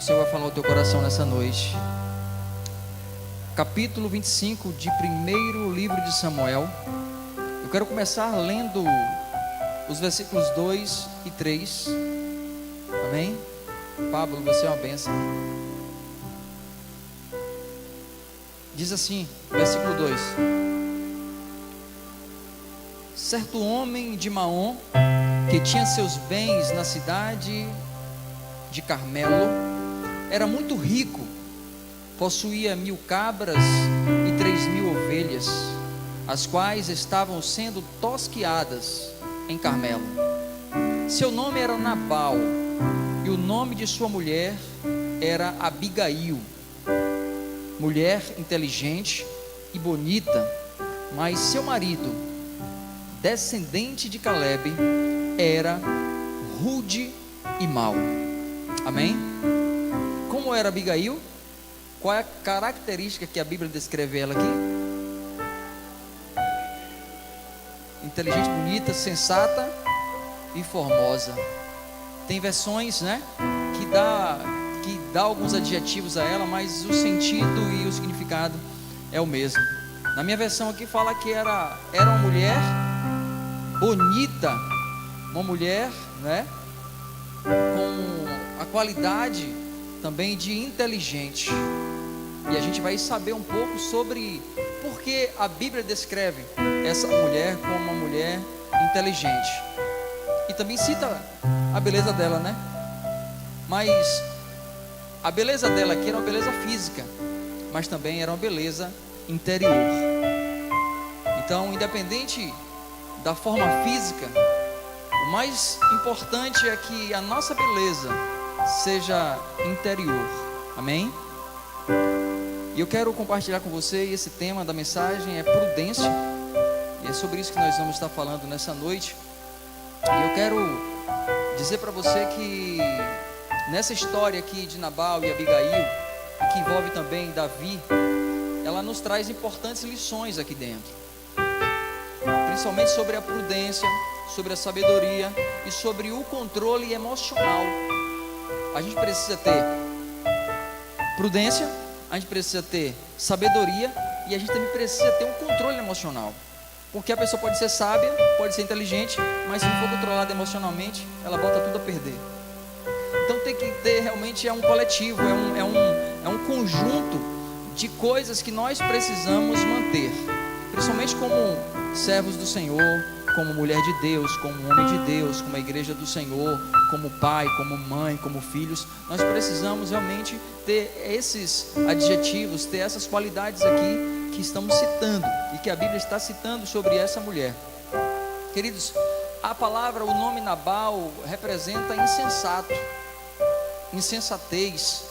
o Senhor vai falar ao teu coração nessa noite. Capítulo 25 de primeiro livro de Samuel. Eu quero começar lendo os versículos 2 e 3. Amém? Pablo, você é uma bênção. Diz assim, versículo 2: certo homem de Maom, que tinha seus bens na cidade de Carmelo, era muito rico, possuía 1000 cabras e 3000 ovelhas, as quais estavam sendo tosquiadas em Carmelo. Seu nome era Nabal, e o nome de sua mulher era Abigail, mulher inteligente e bonita. Mas seu marido, descendente de Caleb, era rude e mau. Amém? Como era Abigail? Qual é a característica que a Bíblia descreve ela aqui? Inteligente, bonita, sensata e formosa. Tem versões, né, que dá alguns adjetivos a ela, mas o sentido e o significado é o mesmo. Na minha versão aqui fala que era uma mulher bonita, uma mulher, né, com a qualidade também de inteligente. E a gente vai saber um pouco sobre por que a Bíblia descreve essa mulher como uma mulher inteligente. E também cita a beleza dela, né? Mas a beleza dela aqui era uma beleza física, mas também era uma beleza interior. Então, independente da forma física, o mais importante é que a nossa beleza seja interior. Amém? E eu quero compartilhar com você esse tema da mensagem, é prudência. E é sobre isso que nós vamos estar falando nessa noite. E eu quero dizer para você que nessa história aqui de Nabal e Abigail, que envolve também Davi, ela nos traz importantes lições aqui dentro, principalmente sobre a prudência, sobre a sabedoria e sobre o controle emocional. A gente precisa ter prudência, a gente precisa ter sabedoria e a gente também precisa ter um controle emocional. Porque a pessoa pode ser sábia, pode ser inteligente, mas se não for controlada emocionalmente, ela bota tudo a perder. Então tem que ter realmente, é um coletivo, é um conjunto de coisas que nós precisamos manter, principalmente como servos do Senhor, como mulher de Deus, como homem de Deus, como a igreja do Senhor, como pai, como mãe, como filhos. Nós precisamos realmente ter esses adjetivos, ter essas qualidades aqui que estamos citando e que a Bíblia está citando sobre essa mulher. Queridos, a palavra, o nome Nabal representa insensato, insensatez,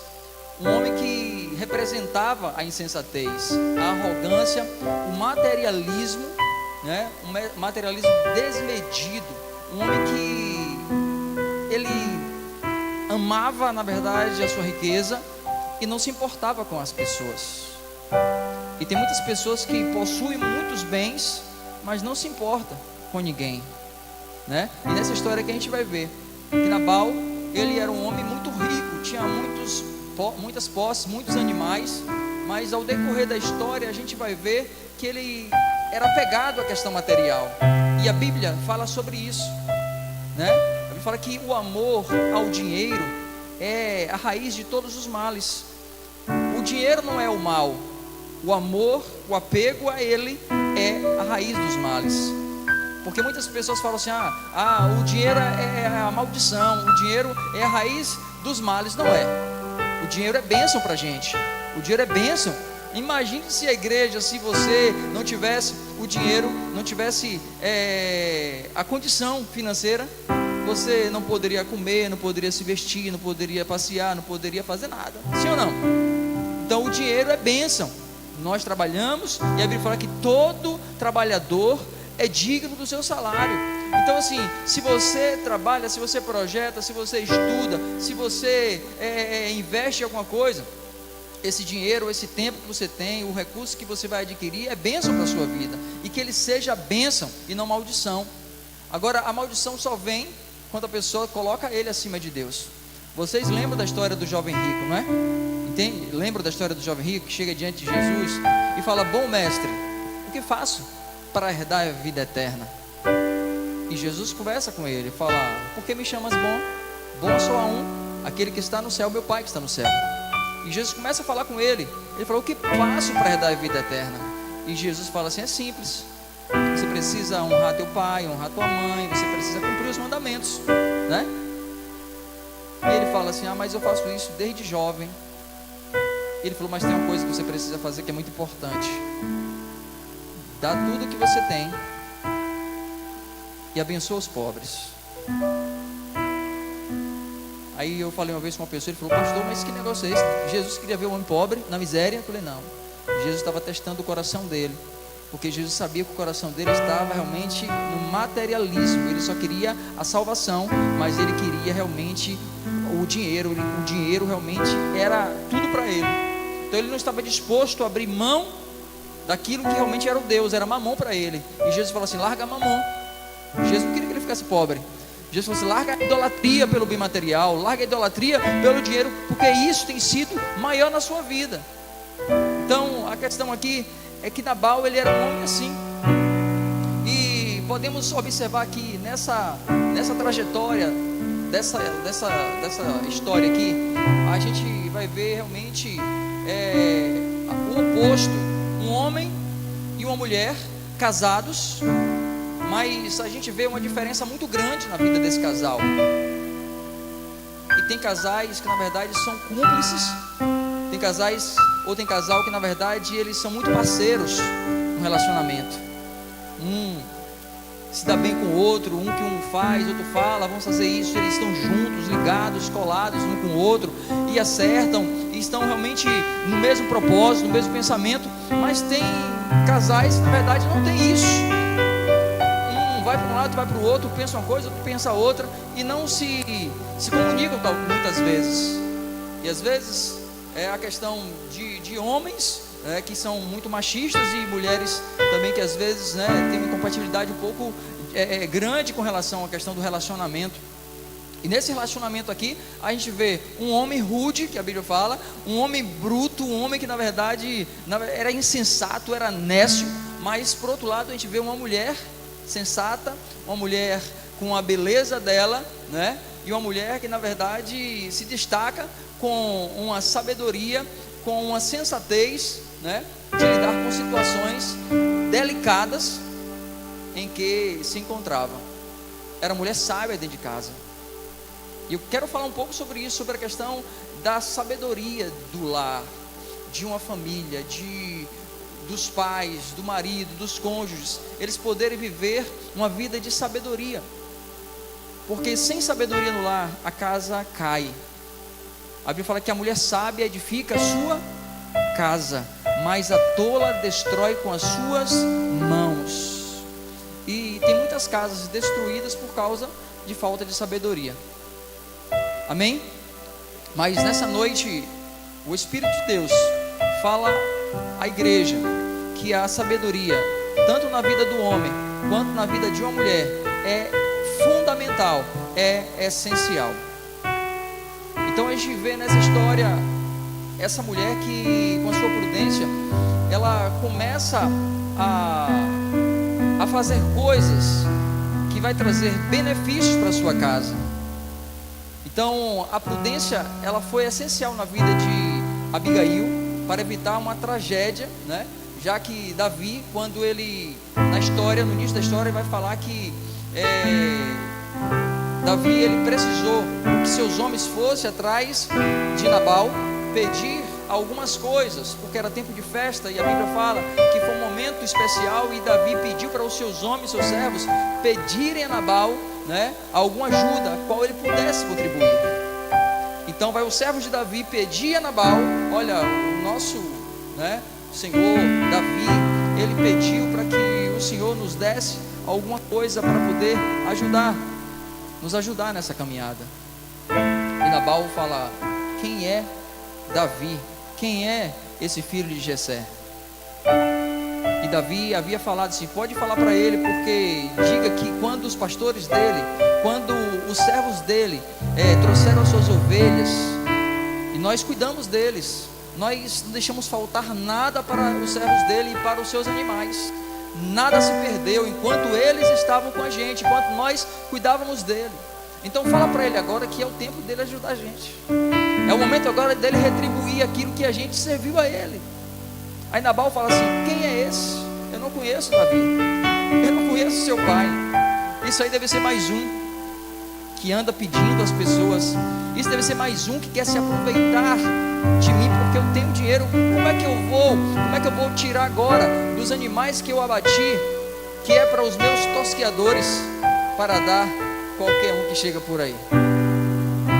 um homem que representava a insensatez, a arrogância, o materialismo, né? Um materialismo desmedido, um homem que ele amava, na verdade, a sua riqueza e não se importava com as pessoas. E tem muitas pessoas que possuem muitos bens, mas não se importa com ninguém, né? E nessa história que a gente vai ver que Nabal, ele era um homem muito rico, tinha muitas posses, muitos animais, mas ao decorrer da história a gente vai ver que ele era apegado à questão material. E a Bíblia fala sobre isso, né? A Bíblia fala que o amor ao dinheiro é a raiz de todos os males. O dinheiro não é o mal. O amor, o apego a ele é a raiz dos males. Porque muitas pessoas falam assim, o dinheiro é a maldição, o dinheiro é a raiz dos males. Não é. O dinheiro é bênção para a gente. O dinheiro é bênção. Imagine se a igreja, se você não tivesse o dinheiro, não tivesse a condição financeira, você não poderia comer, não poderia se vestir, não poderia passear, não poderia fazer nada. Sim ou não? Então o dinheiro é bênção. Nós trabalhamos e a Bíblia fala que todo trabalhador é digno do seu salário. Então assim, se você trabalha, se você projeta, se você estuda, se você investe em alguma coisa, esse dinheiro, esse tempo que você tem, o recurso que você vai adquirir é bênção para a sua vida, e que ele seja bênção e não maldição. Agora, a maldição só vem quando a pessoa coloca ele acima de Deus. Vocês lembram da história do jovem rico, não é? Entende? Lembram da história do jovem rico que chega diante de Jesus e fala: bom mestre, o que faço para herdar a vida eterna? E Jesus conversa com ele, fala: por que me chamas bom? Bom só há um, aquele que está no céu, meu Pai que está no céu. E Jesus começa a falar com ele. Ele fala: o que faço para herdar a vida eterna? E Jesus fala assim: é simples. Você precisa honrar teu pai, honrar tua mãe, você precisa cumprir os mandamentos, né? E ele fala assim: ah, mas eu faço isso desde jovem. Ele falou: mas tem uma coisa que você precisa fazer que é muito importante. Dá tudo que você tem e abençoa os pobres. Aí eu falei uma vez com uma pessoa, ele falou: pastor, mas que negócio é esse? Jesus queria ver o homem pobre na miséria? Eu falei: não, Jesus estava testando o coração dele, porque Jesus sabia que o coração dele estava realmente no materialismo. Ele só queria a salvação, mas ele queria realmente o dinheiro. O dinheiro realmente era tudo para ele. Então ele não estava disposto a abrir mão daquilo que realmente era o Deus, era mamão para ele. E Jesus falou assim: larga mamão. Jesus não queria que ele ficasse pobre. Jesus falou assim: larga a idolatria pelo bem material, larga a idolatria pelo dinheiro, porque isso tem sido maior na sua vida. Então a questão aqui é que Nabal, ele era um homem assim. E podemos observar que nessa trajetória dessa história aqui, a gente vai ver realmente o oposto. Um homem e uma mulher casados, mas a gente vê uma diferença muito grande na vida desse casal. E tem casais que na verdade são cúmplices. Tem casal que na verdade eles são muito parceiros no relacionamento. Um se dá bem com o outro, um que um faz, outro fala, vamos fazer isso. Eles estão juntos, ligados, colados um com o outro, e acertam, e estão realmente no mesmo propósito, no mesmo pensamento. Mas tem casais que na verdade não tem isso. Um vai para um lado, vai para o outro, pensa uma coisa, outro pensa outra, e não se comunicam muitas vezes. E às vezes é a questão de homens que são muito machistas, e mulheres também que às vezes têm uma incompatibilidade um pouco grande com relação à questão do relacionamento. E nesse relacionamento aqui a gente vê um homem rude, que a Bíblia fala, um homem bruto, um homem que na verdade era insensato, era nécio. Mas por outro lado a gente vê uma mulher sensata, uma mulher com a beleza dela, e uma mulher que na verdade se destaca com uma sabedoria, com uma sensatez, de lidar com situações delicadas em que se encontrava. Era mulher sábia dentro de casa. E eu quero falar um pouco sobre isso, sobre a questão da sabedoria do lar, de uma família, dos pais, do marido, dos cônjuges, eles poderem viver uma vida de sabedoria. Porque sem sabedoria no lar, a casa cai. A Bíblia fala que a mulher sábia edifica a sua casa, mas a tola destrói com as suas mãos. E tem muitas casas destruídas por causa de falta de sabedoria. Amém? Mas nessa noite o Espírito de Deus fala à igreja que a sabedoria, tanto na vida do homem quanto na vida de uma mulher, é fundamental, é essencial. Então a gente vê nessa história essa mulher que, com a sua prudência, ela começa a fazer coisas que vai trazer benefícios para a sua casa. Então a prudência, ela foi essencial na vida de Abigail, para evitar uma tragédia, já que Davi, quando ele, no início da história, vai falar que Davi, ele precisou que seus homens fossem atrás de Nabal, pedir algumas coisas, porque era tempo de festa, e a Bíblia fala que foi um momento especial, e Davi pediu para os seus homens, seus servos, pedirem a Nabal, alguma ajuda, a qual ele pudesse contribuir. Então vai o servo de Davi pedir a Nabal: olha, o nosso Senhor Davi, ele pediu para que o Senhor nos desse alguma coisa para poder nos ajudar nessa caminhada. E Nabal fala: quem é Davi? Quem é esse filho de Jessé? Davi havia falado assim: pode falar para ele, porque diga que quando os pastores dele quando os servos dele trouxeram as suas ovelhas, e nós cuidamos deles, nós não deixamos faltar nada para os servos dele e para os seus animais. Nada se perdeu enquanto eles estavam com a gente, enquanto nós cuidávamos dele. Então fala para ele agora que é o tempo dele ajudar a gente. É o momento agora dele retribuir aquilo que a gente serviu a ele. Aí Nabal fala assim: quem é esse? Eu não conheço Davi, eu não conheço seu pai. Isso aí deve ser mais um que anda pedindo às pessoas. Isso deve ser mais um que quer se aproveitar de mim porque eu tenho dinheiro. Como é que eu vou tirar agora dos animais que eu abati, que é para os meus tosqueadores, para dar qualquer um que chega por aí?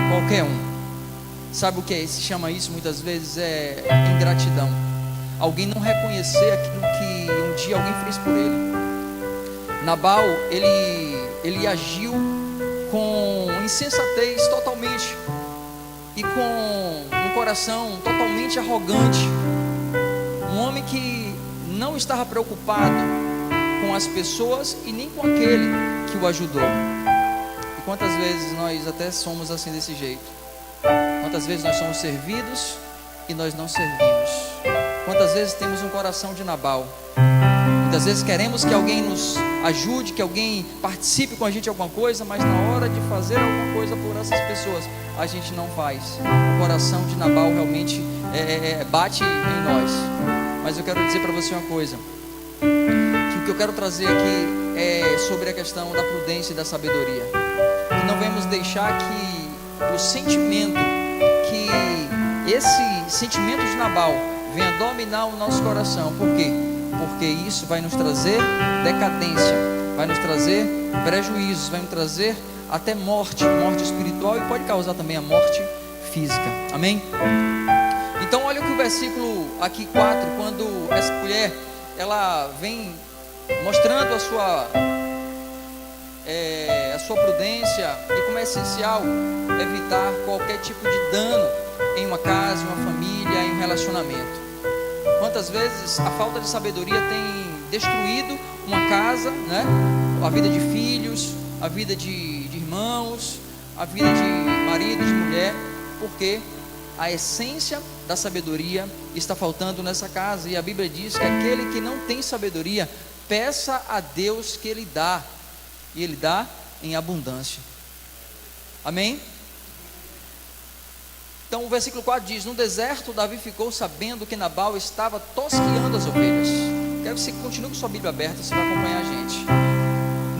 Qualquer um. Sabe o que é? Se chama isso muitas vezes é ingratidão. Alguém não reconhecer aquilo que um dia alguém fez por ele. Nabal, ele agiu com insensatez totalmente, e com um coração totalmente arrogante. Um homem que não estava preocupado com as pessoas e nem com aquele que o ajudou. E quantas vezes nós até somos assim, desse jeito? Quantas vezes nós somos servidos e nós não servimos? Quantas vezes temos um coração de Nabal? Muitas vezes queremos que alguém nos ajude, que alguém participe com a gente em alguma coisa, mas na hora de fazer alguma coisa por essas pessoas, a gente não faz. O coração de Nabal realmente bate em nós. Mas eu quero dizer para você uma coisa, que o que eu quero trazer aqui é sobre a questão da prudência e da sabedoria. Que não vamos deixar que o sentimento, que esse sentimento de Nabal venha dominar o nosso coração. Por quê? Porque isso vai nos trazer decadência, vai nos trazer prejuízos, vai nos trazer até morte espiritual, e pode causar também a morte física. Amém? Então olha o que o versículo aqui 4, quando essa mulher, ela vem mostrando a sua prudência, e como é essencial evitar qualquer tipo de dano em uma casa, em uma família, em um relacionamento. Quantas vezes a falta de sabedoria tem destruído uma casa, né? A vida de filhos, a vida de irmãos, a vida de marido, de mulher, porque a essência da sabedoria está faltando nessa casa. E a Bíblia diz que aquele que não tem sabedoria, peça a Deus que Ele dá, e Ele dá em abundância. Amém? Então o versículo 4 diz: no deserto Davi ficou sabendo que Nabal estava tosqueando as ovelhas. Quero que você continue com sua Bíblia aberta, você vai acompanhar a gente.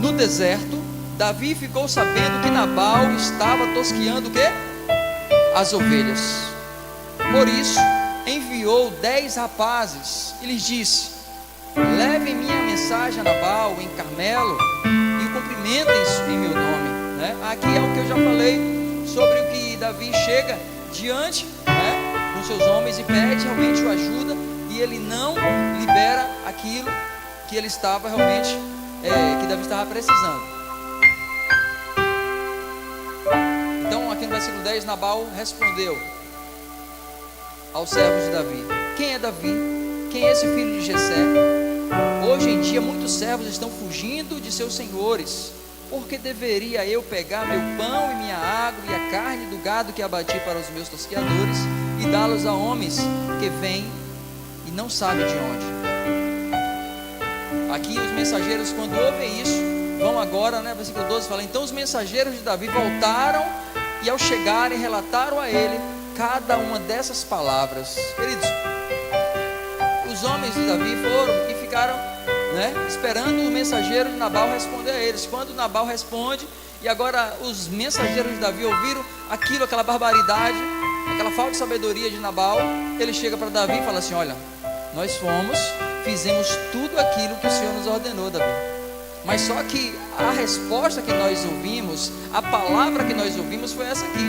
No deserto Davi ficou sabendo que Nabal estava tosqueando o quê? As ovelhas. Por isso enviou 10 rapazes e lhes disse: levem minha mensagem a Nabal em Carmelo e o cumprimentem-se em meu nome, né? Aqui é o que eu já falei sobre o que Davi chega diante, né, com seus homens, e pede realmente o ajuda, e ele não libera aquilo que ele estava realmente, que Davi estava precisando. Então aqui no versículo 10, Nabal respondeu aos servos de Davi: quem é Davi? Quem é esse filho de Jessé? Hoje em dia muitos servos estão fugindo de seus senhores. Porque deveria eu pegar meu pão e minha água e a carne do gado que abati para os meus tosqueadores e dá-los a homens que vêm e não sabem de onde? Aqui os mensageiros, quando ouvem isso, vão agora, né? Versículo 12 fala: então os mensageiros de Davi voltaram e ao chegarem relataram a ele cada uma dessas palavras. Queridos, os homens de Davi foram e ficaram, né, esperando o mensageiro de Nabal responder a eles. Quando Nabal responde, e agora os mensageiros de Davi ouviram aquilo, aquela barbaridade, aquela falta de sabedoria de Nabal, ele chega para Davi e fala assim: olha, nós fizemos tudo aquilo que o Senhor nos ordenou, Davi. Mas só que a resposta que nós ouvimos, a palavra que nós ouvimos foi essa aqui: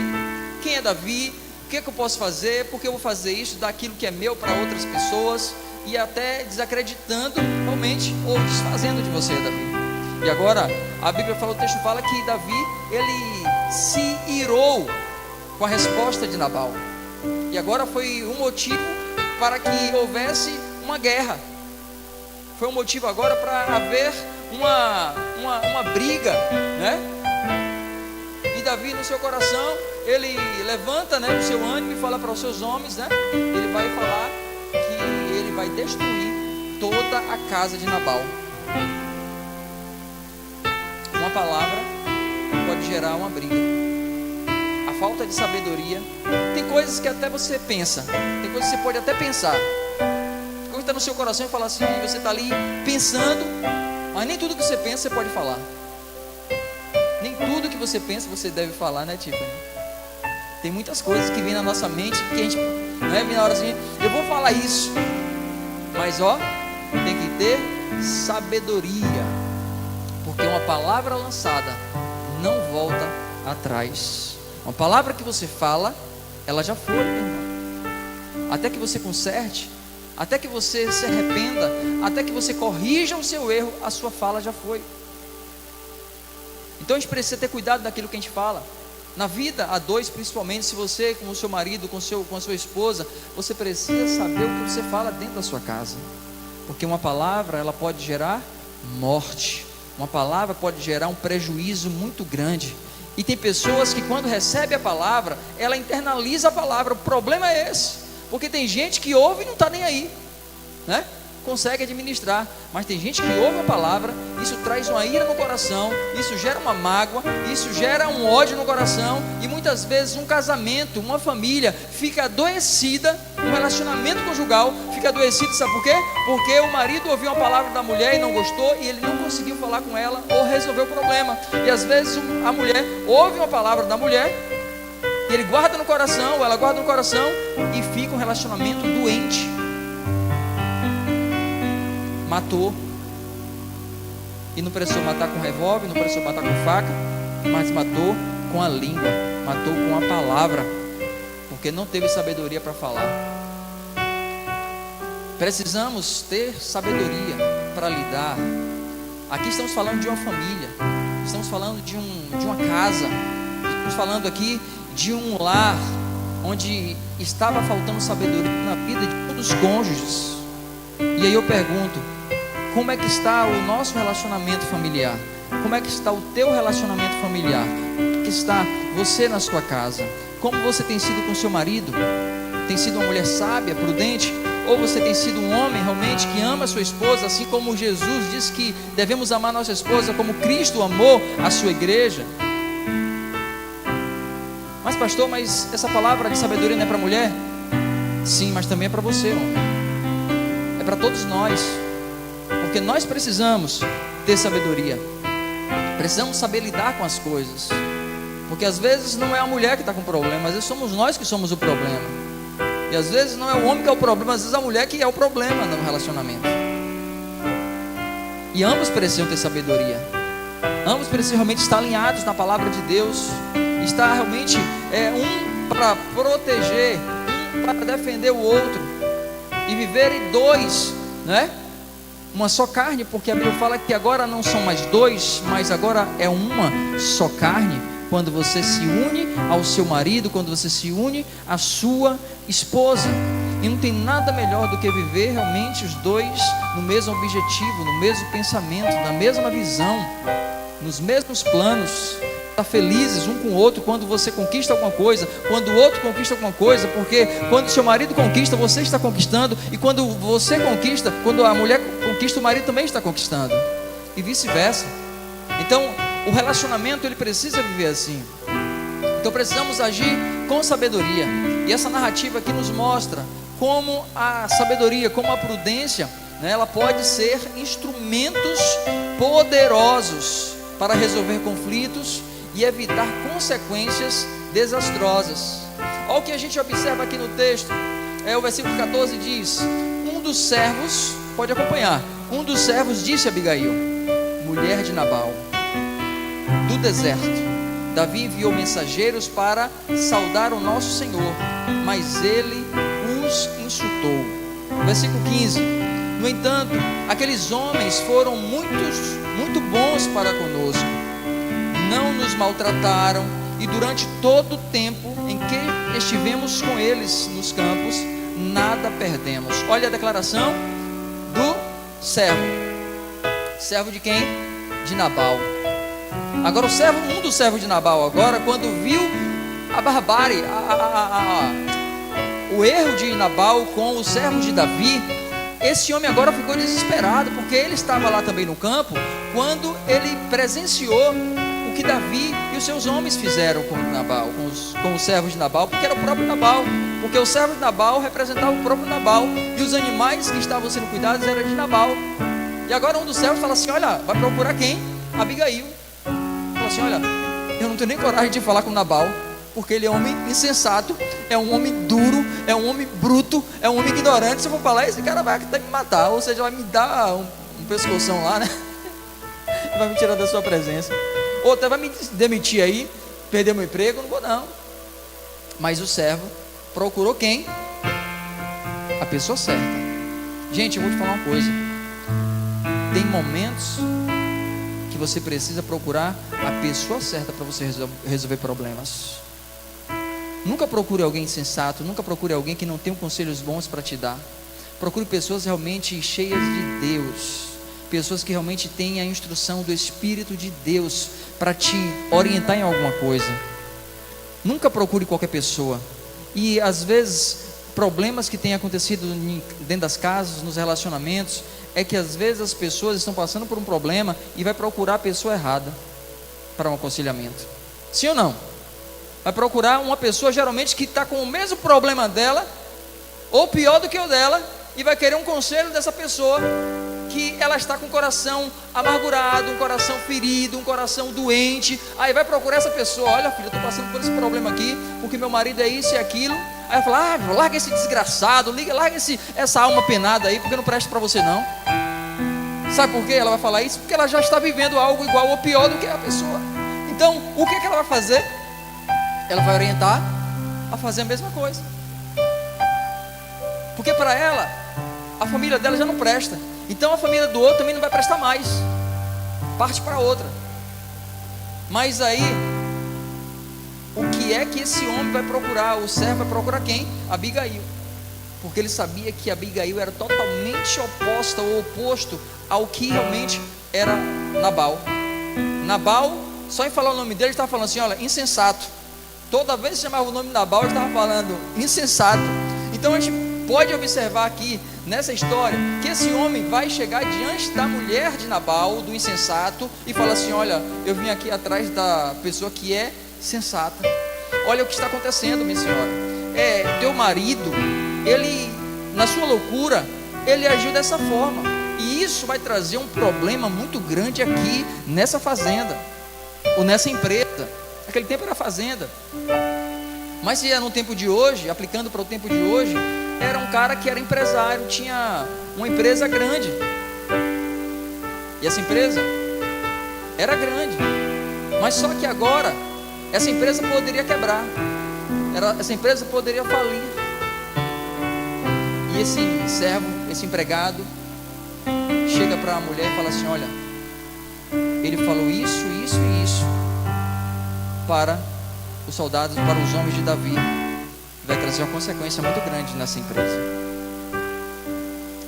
quem é Davi? O que é que eu posso fazer? Por que eu vou fazer isso, daquilo que é meu para outras pessoas? E até desacreditando realmente, ou desfazendo de você, Davi. E agora a Bíblia fala, o texto fala que Davi, ele se irou com a resposta de Nabal. E agora foi um motivo para que houvesse uma guerra. Foi um motivo agora para haver uma briga, né? Davi no seu coração, ele levanta, né, o seu ânimo e fala para os seus homens, né? Ele vai falar que ele vai destruir toda a casa de Nabal. Uma palavra pode gerar uma briga. A falta de sabedoria. Tem coisas que até você pensa, tem coisas que você pode até pensar, coisa que está no seu coração e fala assim, você está ali pensando, mas nem tudo que você pensa você pode falar. Nem tudo que você pensa você deve falar, né, Tiffany? Tem muitas coisas que vêm na nossa mente que a gente, né, vem na hora assim, eu vou falar isso, mas ó, tem que ter sabedoria, porque uma palavra lançada não volta atrás. Uma palavra que você fala, ela já foi, meu irmão. Até que você conserte, até que você se arrependa, até que você corrija o seu erro, a sua fala já foi. Então a gente precisa ter cuidado daquilo que a gente fala. Na vida, a dois principalmente, se você com o seu marido, com a sua esposa, você precisa saber o que você fala dentro da sua casa. Porque uma palavra, ela pode gerar morte. Uma palavra pode gerar um prejuízo muito grande. E tem pessoas que quando recebe a palavra, ela internaliza a palavra. O problema é esse. Porque tem gente que ouve e não está nem aí, né? Consegue administrar, mas tem gente que ouve a palavra, isso traz uma ira no coração, isso gera uma mágoa, isso gera um ódio no coração, e muitas vezes um casamento, uma família fica adoecida, um relacionamento conjugal fica adoecido, sabe por quê? Porque o marido ouviu uma palavra da mulher e não gostou, e ele não conseguiu falar com ela ou resolver o problema. E às vezes a mulher ouve uma palavra da mulher e ele guarda no coração, ou ela guarda no coração, e fica um relacionamento doente. Matou, e não precisou matar com revólver, não precisou matar com faca, mas matou com a língua, matou com a palavra, porque não teve sabedoria para falar. Precisamos ter sabedoria para lidar. Aqui estamos falando de uma família, estamos falando de uma casa, estamos falando aqui de um lar onde estava faltando sabedoria na vida de todos os cônjuges. E aí eu pergunto, como é que está o nosso relacionamento familiar? Como é que está o teu relacionamento familiar? Como é que está você na sua casa? Como você tem sido com seu marido? Tem sido uma mulher sábia, prudente? Ou você tem sido um homem realmente que ama a sua esposa, assim como Jesus disse que devemos amar nossa esposa como Cristo amou a sua igreja? Mas pastor, mas essa palavra de sabedoria não é para a mulher? Sim, mas também é para você, homem. É para todos nós. Porque nós precisamos ter sabedoria. Precisamos saber lidar com as coisas. Porque às vezes não é a mulher que está com problema, às vezes somos nós que somos o problema. E às vezes não é o homem que é o problema, às vezes é a mulher que é o problema no relacionamento. E ambos precisam ter sabedoria. Ambos precisam realmente estar alinhados na palavra de Deus. Estar realmente um para proteger, um para defender o outro. E viverem dois, né? Uma só carne, porque a Bíblia fala que agora não são mais dois, mas agora é uma só carne. Quando você se une ao seu marido, quando você se une à sua esposa. E não tem nada melhor do que viver realmente os dois no mesmo objetivo, no mesmo pensamento, na mesma visão, nos mesmos planos. Estar felizes um com o outro quando você conquista alguma coisa, quando o outro conquista alguma coisa, porque quando seu marido conquista, você está conquistando, e quando você conquista, quando a mulher conquista, o marido também está conquistando, e vice-versa. Então o relacionamento ele precisa viver assim. Então precisamos agir com sabedoria, e essa narrativa aqui nos mostra como a sabedoria, como a prudência, né, ela pode ser instrumentos poderosos para resolver conflitos e evitar consequências desastrosas. Olha o que a gente observa aqui no texto. O versículo 14 diz: um dos servos, pode acompanhar, um dos servos disse a Abigail, mulher de Nabal, do deserto: Davi enviou mensageiros para saudar o nosso Senhor, mas ele os insultou. Versículo 15: no entanto, aqueles homens foram muito bons para conosco, não nos maltrataram, e durante todo o tempo em que estivemos com eles nos campos, nada perdemos. Olha a declaração do servo. Servo de quem? De Nabal. Agora um dos servos de Nabal, agora, quando viu a barbárie, o erro de Nabal com os servos de Davi, esse homem agora ficou desesperado, porque ele estava lá também no campo, quando ele presenciou o que Davi e os seus homens fizeram com Nabal, com os servos de Nabal, porque era o próprio Nabal, porque o servo de Nabal representava o próprio Nabal, e os animais que estavam sendo cuidados eram de Nabal. E agora um dos servos fala assim: olha, vai procurar quem? Abigail. Fala assim: olha, eu não tenho nem coragem de falar com Nabal, porque ele é um homem insensato, é um homem duro, é um homem bruto, é um homem ignorante. Se eu for falar, esse cara vai até me matar, ou seja, vai me dar um pescoção lá, né? Vai me tirar da sua presença, ou até vai me demitir aí, perder meu emprego. Não vou não. Mas o servo procurou quem? A pessoa certa. Gente, eu vou te falar uma coisa: tem momentos que você precisa procurar a pessoa certa para você resolver problemas. Nunca procure alguém insensato, nunca procure alguém que não tenha conselhos bons para te dar. Procure pessoas realmente cheias de Deus, pessoas que realmente têm a instrução do Espírito de Deus para te orientar em alguma coisa. Nunca procure qualquer pessoa. E às vezes, problemas que têm acontecido dentro das casas, nos relacionamentos, é que às vezes as pessoas estão passando por um problema e vai procurar a pessoa errada para um aconselhamento. Sim ou não? Vai procurar uma pessoa geralmente que está com o mesmo problema dela, ou pior do que o dela, e vai querer um conselho dessa pessoa, que ela está com o coração amargurado, um coração ferido, um coração doente. Aí vai procurar essa pessoa: olha, filho, eu estou passando por esse problema aqui, porque meu marido é isso e aquilo. Aí vai falar: larga esse desgraçado, larga essa alma penada aí, porque não presta para você não. Sabe por que ela vai falar isso? Porque ela já está vivendo algo igual ou pior do que a pessoa. Então, o que ela vai fazer? Ela vai orientar a fazer a mesma coisa, porque para ela, a família dela já não presta, então a família do outro também não vai prestar mais, parte para outra. Mas aí, o que é que esse homem vai procurar? O servo vai procurar quem? Abigail, porque ele sabia que Abigail era totalmente oposta ou oposto ao que realmente era Nabal. Nabal, só em falar o nome dele, ele estava falando assim: olha, insensato. Toda vez que chamava o nome de Nabal, ele estava falando insensato. Então a gente pode observar aqui nessa história que esse homem vai chegar diante da mulher de Nabal, do insensato, e fala assim: olha, eu vim aqui atrás da pessoa que é sensata. Olha o que está acontecendo, minha senhora. Teu marido, ele, na sua loucura, ele agiu dessa forma, e isso vai trazer um problema muito grande aqui nessa fazenda, ou nessa empresa. Naquele tempo era fazenda, mas se é no tempo de hoje, aplicando para o tempo de hoje, era um cara que era empresário, tinha uma empresa grande, e essa empresa era grande, mas só que agora essa empresa poderia quebrar, essa empresa poderia falir. E esse servo, esse empregado, chega para a mulher e fala assim: olha, ele falou isso, isso e isso para os soldados, para os homens de Davi. Vai trazer uma consequência muito grande nessa empresa.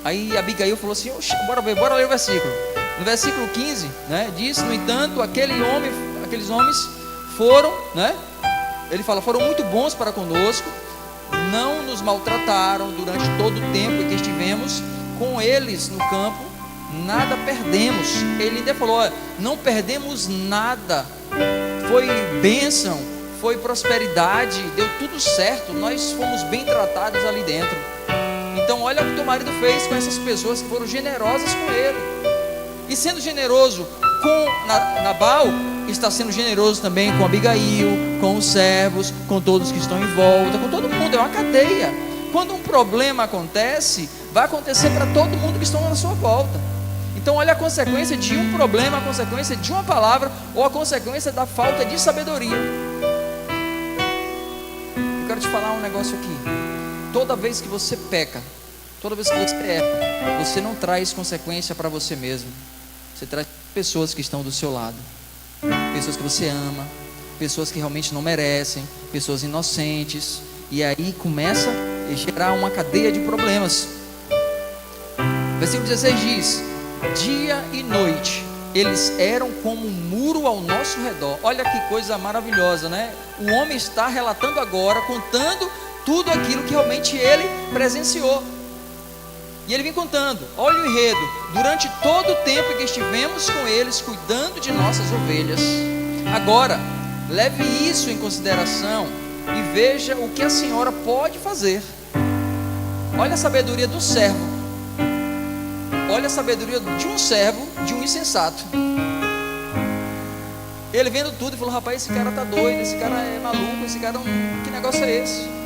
Aí Abigail falou assim: bora ler o versículo. No versículo 15, né, diz: no entanto, aqueles homens foram, né, ele fala, foram muito bons para conosco, não nos maltrataram durante todo o tempo em que estivemos com eles no campo, nada perdemos. Ele ainda falou: olha, não perdemos nada, foi bênção, foi prosperidade, deu tudo certo, nós fomos bem tratados ali dentro. Então olha o que teu marido fez com essas pessoas que foram generosas com ele. E sendo generoso com Nabal, está sendo generoso também com Abigail, com os servos, com todos que estão em volta, com todo mundo. É uma cadeia. Quando um problema acontece, vai acontecer para todo mundo que estão na sua volta. Então olha a consequência de um problema, a consequência de uma palavra, ou a consequência da falta de sabedoria. Eu quero te falar um negócio aqui. Toda vez que você peca, toda vez que você erra, você não traz consequência para você mesmo. Você traz pessoas que estão do seu lado, pessoas que você ama, pessoas que realmente não merecem, pessoas inocentes. E aí começa a gerar uma cadeia de problemas. Versículo 16 diz: dia e noite eles eram como um muro ao nosso redor. Olha que coisa maravilhosa, né? O homem está relatando agora, contando tudo aquilo que realmente ele presenciou. E ele vem contando, olha o enredo: durante todo o tempo que estivemos com eles, cuidando de nossas ovelhas. Agora, leve isso em consideração e veja o que a senhora pode fazer. Olha a sabedoria do servo. Olha a sabedoria de um servo, de um insensato. Ele vendo tudo e falou: rapaz, esse cara está doido, esse cara é maluco, esse cara, que negócio é esse?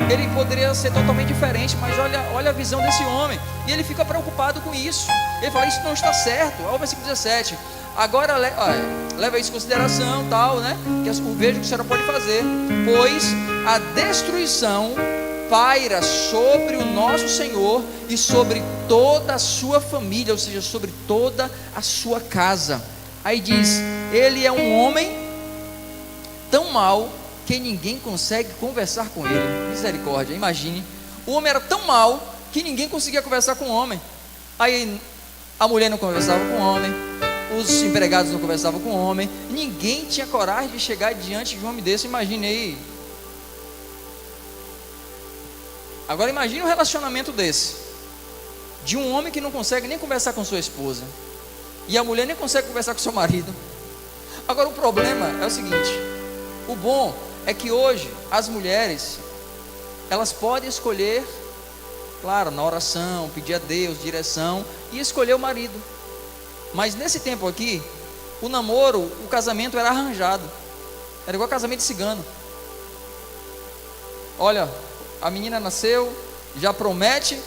Ele poderia ser totalmente diferente, mas olha a visão desse homem. E ele fica preocupado com isso. Ele fala: isso não está certo. Olha o versículo 17. Agora leva isso em consideração, tal, né? Veja o que a senhora pode fazer. Pois a destruição paira sobre o nosso Senhor e sobre toda a sua família, ou seja, sobre toda a sua casa. Aí diz: ele é um homem tão mau que ninguém consegue conversar com ele. Misericórdia, imagine. O homem era tão mau que ninguém conseguia conversar com o homem. Aí a mulher não conversava com o homem, os empregados não conversavam com o homem, ninguém tinha coragem de chegar diante de um homem desse. Imagine aí. Agora imagine um relacionamento desse, de um homem que não consegue nem conversar com sua esposa, e a mulher nem consegue conversar com seu marido. Agora o problema é o seguinte: o bom é que hoje as mulheres, elas podem escolher, claro, na oração, pedir a Deus direção e escolher o marido. Mas nesse tempo aqui, o namoro, o casamento era arranjado, era igual casamento de cigano. Olha, a menina nasceu, já promete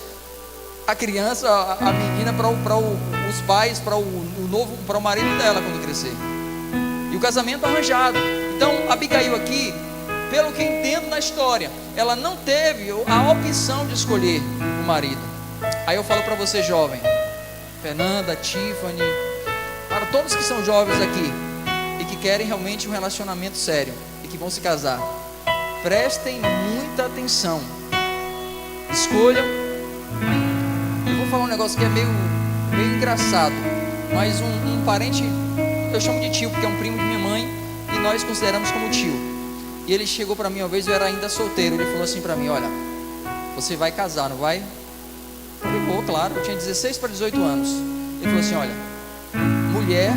a criança, a menina para os pais, para o marido dela quando crescer. E o casamento arranjado. Então Abigail aqui, pelo que entendo na história, ela não teve a opção de escolher o marido. Aí eu falo para você, jovem, Fernanda, Tiffany, para todos que são jovens aqui e que querem realmente um relacionamento sério e que vão se casar, prestem muita atenção, escolham. Eu vou falar um negócio que é meio engraçado, mas um parente, eu chamo de tio porque é um primo de minha mãe e nós consideramos como tio. E ele chegou para mim uma vez, eu era ainda solteiro. Ele falou assim para mim: olha, você vai casar, não vai? Eu falei: pô, claro. Eu tinha 16 para 18 anos. Ele falou assim: olha, mulher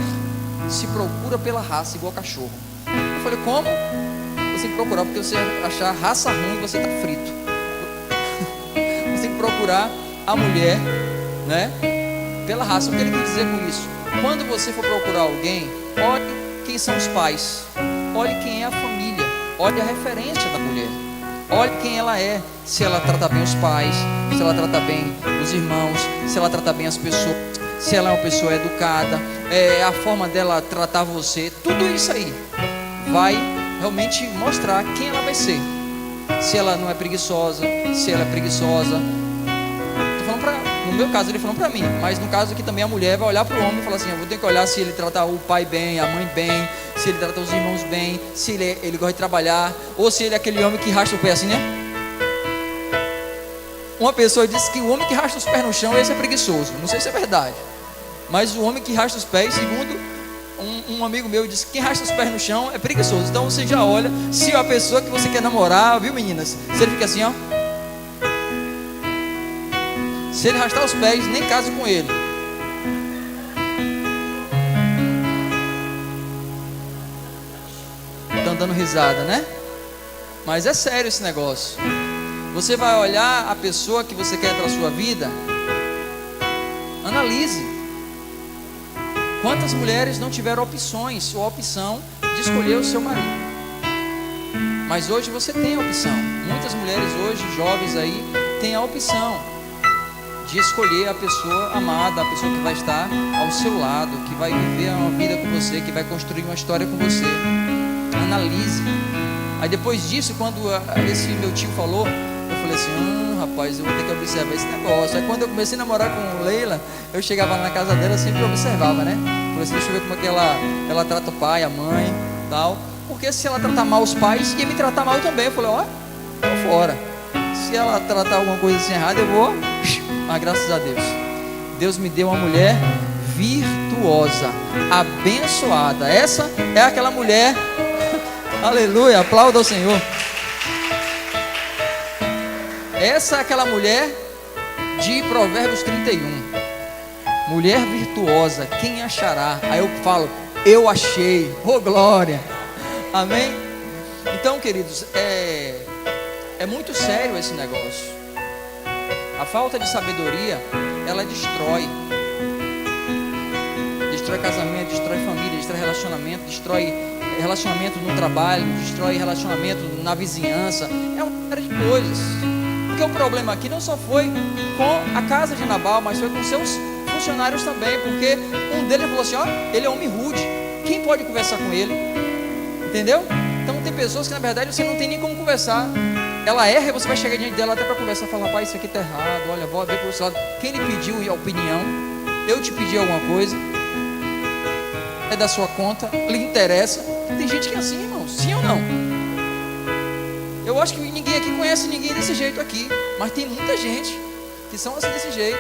se procura pela raça igual cachorro. Eu falei: como? Você tem que procurar, porque você achar raça ruim, você está frito. Você tem que procurar a mulher, né, pela raça. O que ele quer dizer com isso? Quando você for procurar alguém, olhe quem são os pais, olhe quem é a família, olhe a referência da mulher, olhe quem ela é, se ela trata bem os pais, se ela trata bem os irmãos, se ela trata bem as pessoas, se ela é uma pessoa educada, a forma dela tratar você. Tudo isso aí vai realmente mostrar quem ela vai ser. Se ela não é preguiçosa, se ela é preguiçosa. No meu caso ele falou para mim, mas no caso aqui também a mulher vai olhar para o homem e falar assim: eu vou ter que olhar se ele trata o pai bem, a mãe bem, se ele trata os irmãos bem, se ele gosta de trabalhar, ou se ele é aquele homem que arrasta o pé assim, né? Uma pessoa disse que o homem que arrasta os pés no chão, esse é preguiçoso. Não sei se é verdade, mas o homem que arrasta os pés, segundo um amigo meu, disse que quem arrasta os pés no chão é preguiçoso. Então você já olha se a pessoa que você quer namorar, viu, meninas? Se ele fica assim, ó, se ele arrastar os pés, nem case com ele. Estão dando risada, né? Mas é sério esse negócio. Você vai olhar a pessoa que você quer para a sua vida, analise. Quantas mulheres não tiveram opções ou a opção de escolher o seu marido? Mas hoje você tem a opção. Muitas mulheres hoje, jovens aí, têm a opção de escolher a pessoa amada, a pessoa que vai estar ao seu lado, que vai viver uma vida com você, que vai construir uma história com você. Analise. Aí depois disso, quando esse meu tio falou, eu falei assim: rapaz, eu vou ter que observar esse negócio. Aí quando eu comecei a namorar com Leila, eu chegava na casa dela, eu sempre observava, né? Falei assim: deixa eu ver como é que ela trata o pai, a mãe, tal. Porque se ela tratar mal os pais, ia me tratar mal também. Eu falei: ó, tô fora. Se ela tratar alguma coisa assim errada, eu vou. Mas graças a Deus, Deus me deu uma mulher virtuosa. virtuosa, abençoada. Essa é aquela mulher, aleluia, aplauda ao Senhor. Essa é aquela mulher de Provérbios 31. Mulher virtuosa, quem achará? Aí eu falo, eu achei, oh glória, amém? Então, queridos, é muito sério esse negócio. A falta de sabedoria, ela destrói casamento, destrói família, destrói relacionamento no trabalho, destrói relacionamento na vizinhança. É uma série de coisas. Porque o problema aqui não só foi com a casa de Nabal, mas foi com seus funcionários também. Porque um deles falou assim, ó, ele é homem rude, quem pode conversar com ele? Entendeu? Então tem pessoas que na verdade você não tem nem como conversar. Ela erra e você vai chegar diante dela até para conversar, falar, rapaz, isso aqui está errado, olha, vou ver para o outro lado. Quem lhe pediu a opinião? Eu te pedi alguma coisa? É da sua conta? Lhe interessa? Tem gente que é assim, irmão, sim ou não? Eu acho que ninguém aqui conhece ninguém desse jeito aqui, mas tem muita gente que são assim desse jeito.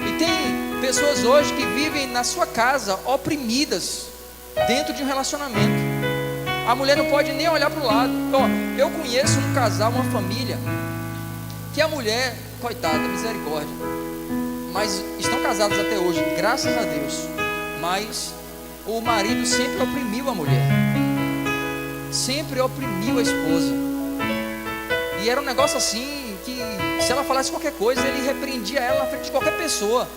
E tem pessoas hoje que vivem na sua casa oprimidas dentro de um relacionamento. A mulher não pode nem olhar para o lado. Bom, eu conheço um casal, uma família, que a mulher, coitada, misericórdia, mas estão casados até hoje, graças a Deus. Mas o marido sempre oprimiu a mulher, sempre oprimiu a esposa. E era um negócio assim, que se ela falasse qualquer coisa, ele repreendia ela na frente de qualquer pessoa.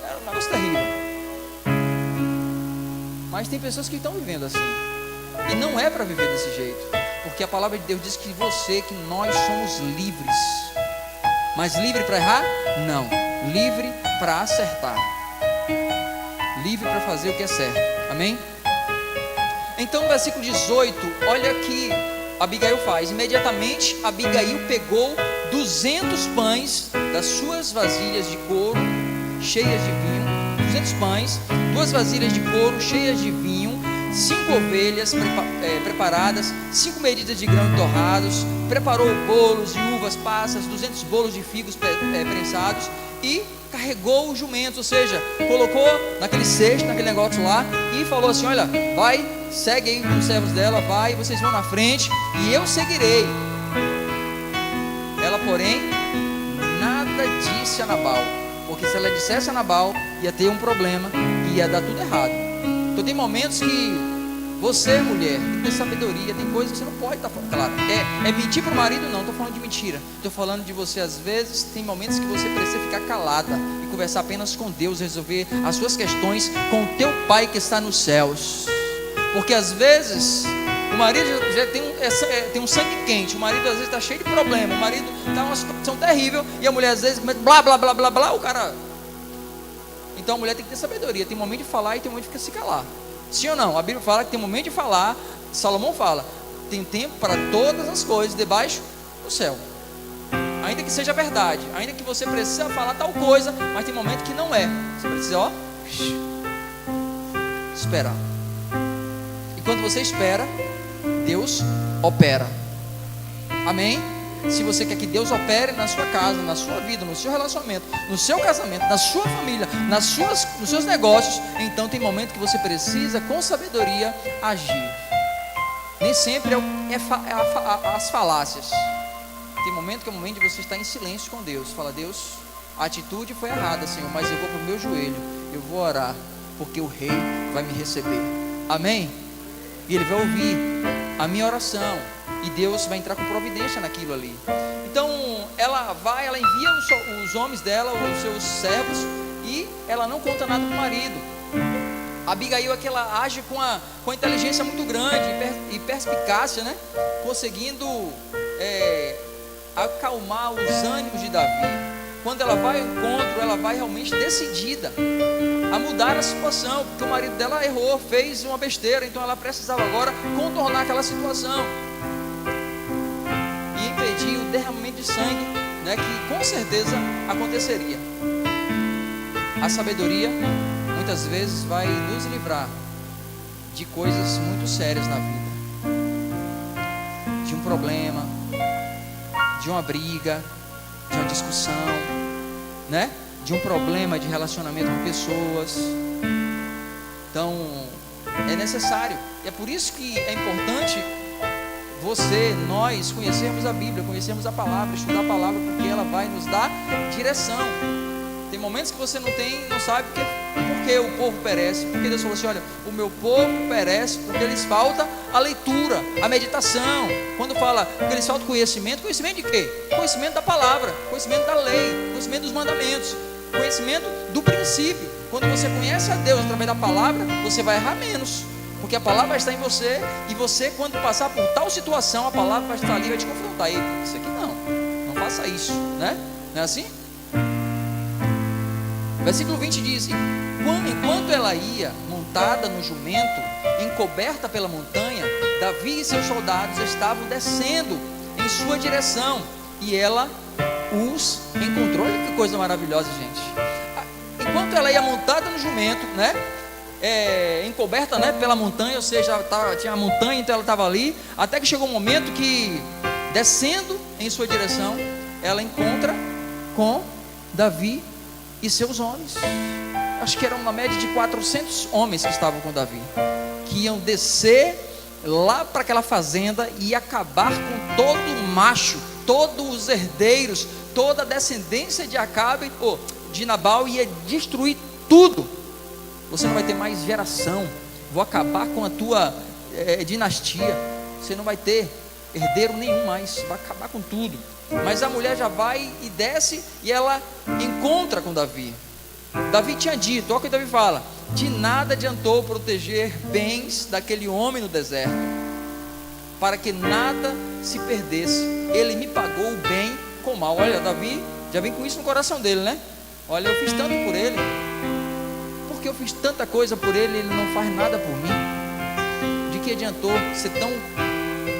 Era um negócio terrível. Mas tem pessoas que estão vivendo assim. E não é para viver desse jeito. Porque a palavra de Deus diz que nós somos livres. Mas livre para errar? Não. Livre para acertar. Livre para fazer o que é certo. Amém? Então no versículo 18, olha que Abigail faz. Imediatamente Abigail pegou 200 pães das suas vasilhas de couro cheias de vinho, 200 pães, 2 vasilhas de couro cheias de vinho, 5 ovelhas preparadas, 5 medidas de grãos torrados, preparou bolos de uvas passas, 200 bolos de figos prensados e carregou os jumentos, ou seja, colocou naquele cesto, naquele negócio lá e falou assim, olha, vai, segue aí com os servos dela, vai, vocês vão na frente e eu seguirei. Ela, porém, nada disse a Nabal, porque se ela dissesse a Nabal, ia ter um problema e ia dar tudo errado. Então tem momentos que você, mulher, tem que ter sabedoria, tem coisas que você não pode estar falando. Claro, é mentir para o marido? Não, estou falando de mentira. Estou falando de você, às vezes, tem momentos que você precisa ficar calada e conversar apenas com Deus, resolver as suas questões com o teu Pai que está nos céus. Porque às vezes o marido já tem um sangue quente, o marido às vezes está cheio de problema, o marido está numa situação terrível e a mulher às vezes blá blá blá blá blá, o cara. Então a mulher tem que ter sabedoria, tem momento de falar e tem momento de se calar. Sim ou não? A Bíblia fala que tem momento de falar, Salomão fala, tem tempo para todas as coisas debaixo do céu. Ainda que seja verdade, ainda que você precisa falar tal coisa, mas tem momento que não é. Você precisa, esperar. E quando você espera, Deus opera. Amém? Se você quer que Deus opere na sua casa, na sua vida, no seu relacionamento, no seu casamento, na sua família, nos seus negócios, então tem momento que você precisa, com sabedoria, agir. Nem sempre as falácias. Tem momento que é o momento de você estar em silêncio com Deus. Fala, Deus, a atitude foi errada, Senhor, mas eu vou para o meu joelho, eu vou orar, porque o rei vai me receber. Amém? E ele vai ouvir a minha oração. E Deus vai entrar com providência naquilo ali. Então ela envia os homens dela, os seus servos, e ela não conta nada para o marido. Abigail é que ela age com a inteligência muito grande e perspicácia, né? Conseguindo acalmar os ânimos de Davi. Quando ela vai ao encontro, ela vai realmente decidida a mudar a situação, porque o marido dela errou, fez uma besteira, então ela precisava agora contornar aquela situação e impedir o derramamento de sangue, né, que com certeza aconteceria. A sabedoria muitas vezes vai nos livrar de coisas muito sérias na vida, de um problema, de uma briga, de uma discussão, né, de um problema de relacionamento com pessoas. Então é necessário, é por isso que é importante nós conhecermos a Bíblia, conhecermos a palavra, estudar a palavra, porque ela vai nos dar direção. Tem momentos que você não sabe porque o povo perece, porque Deus falou assim: olha, o meu povo perece porque lhes falta a leitura, a meditação. Quando fala que lhes falta conhecimento de quê? Conhecimento da palavra, conhecimento da lei, conhecimento dos mandamentos, conhecimento do princípio. Quando você conhece a Deus através da palavra, você vai errar menos, porque a palavra vai estar em você, e você, quando passar por tal situação, a palavra vai estar ali e vai te confrontar. Ei, isso aqui não faça isso, né? Não é assim? Versículo 20 diz: enquanto ela ia montada no jumento, encoberta pela montanha, Davi e seus soldados estavam descendo em sua direção, e ela os encontrou. Olha que coisa maravilhosa, gente. Enquanto ela ia montada no jumento, né, encoberta, né, pela montanha, ou seja, tinha a montanha, então ela estava ali, até que chegou um momento que, descendo em sua direção, ela encontra com Davi e seus homens. Acho que eram uma média de 400 homens que estavam com Davi, que iam descer lá para aquela fazenda e acabar com todo o macho, todos os herdeiros, toda a descendência de Acabe, de Nabal, ia destruir tudo. Você não vai ter mais geração, vou acabar com a tua dinastia, você não vai ter herdeiro nenhum mais, vai acabar com tudo. Mas a mulher já vai e desce, e ela encontra com Davi. Davi tinha dito, olha o que Davi fala: de nada adiantou proteger bens daquele homem no deserto, para que nada se perdesse. Ele me pagou o bem com mal. Olha, Davi já vem com isso no coração dele, né? Olha, eu fiz tanto por ele, porque eu fiz tanta coisa por ele, ele não faz nada por mim. De que adiantou ser tão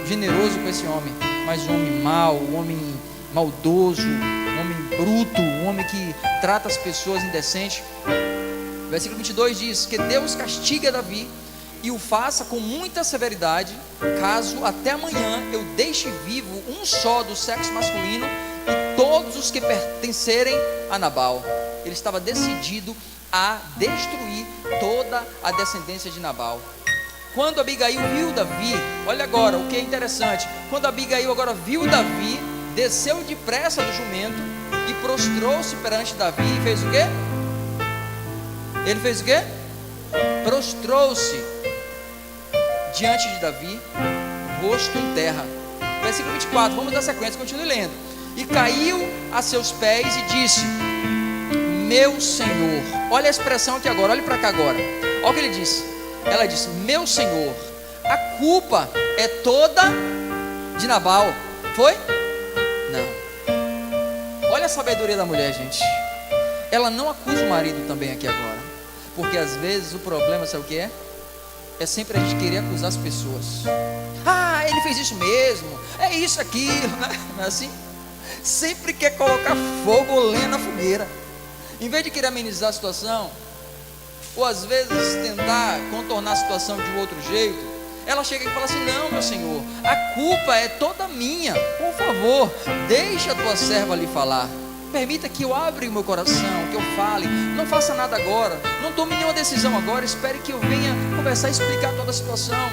generoso com esse homem? Mas um homem mau, um homem maldoso, um homem bruto, um homem que trata as pessoas indecentes. Versículo 22 diz que Deus castiga Davi e o faça com muita severidade, caso até amanhã eu deixe vivo um só do sexo masculino e todos os que pertencerem a Nabal. Ele estava decidido a destruir toda a descendência de Nabal. Quando Abigail viu Davi, olha agora o que é interessante. Quando Abigail agora viu Davi, desceu depressa do jumento e prostrou-se perante Davi e fez o quê? Ele fez o quê? Prostrou-se diante de Davi, rosto em terra. Versículo 24, vamos dar sequência, continue lendo. E caiu a seus pés e disse: meu Senhor. Olha a expressão aqui agora, olhe para cá agora. Olha o que ele disse. Ela disse: meu Senhor, a culpa é toda de Nabal. Foi? Não. Olha a sabedoria da mulher, gente. Ela não acusa o marido também aqui agora, porque às vezes o problema, sabe o que é? É sempre a gente querer acusar as pessoas. Ah, ele fez isso mesmo, é isso, aquilo, né? Não é assim? Sempre quer colocar fogo ou lenha na fogueira, em vez de querer amenizar a situação, ou às vezes tentar contornar a situação de um outro jeito. Ela chega e fala assim: não, meu Senhor, a culpa é toda minha, por favor, deixa a tua serva lhe falar, permita que eu abra o meu coração, que eu fale, não faça nada agora, não tome nenhuma decisão agora, espere que eu venha conversar e explicar toda a situação.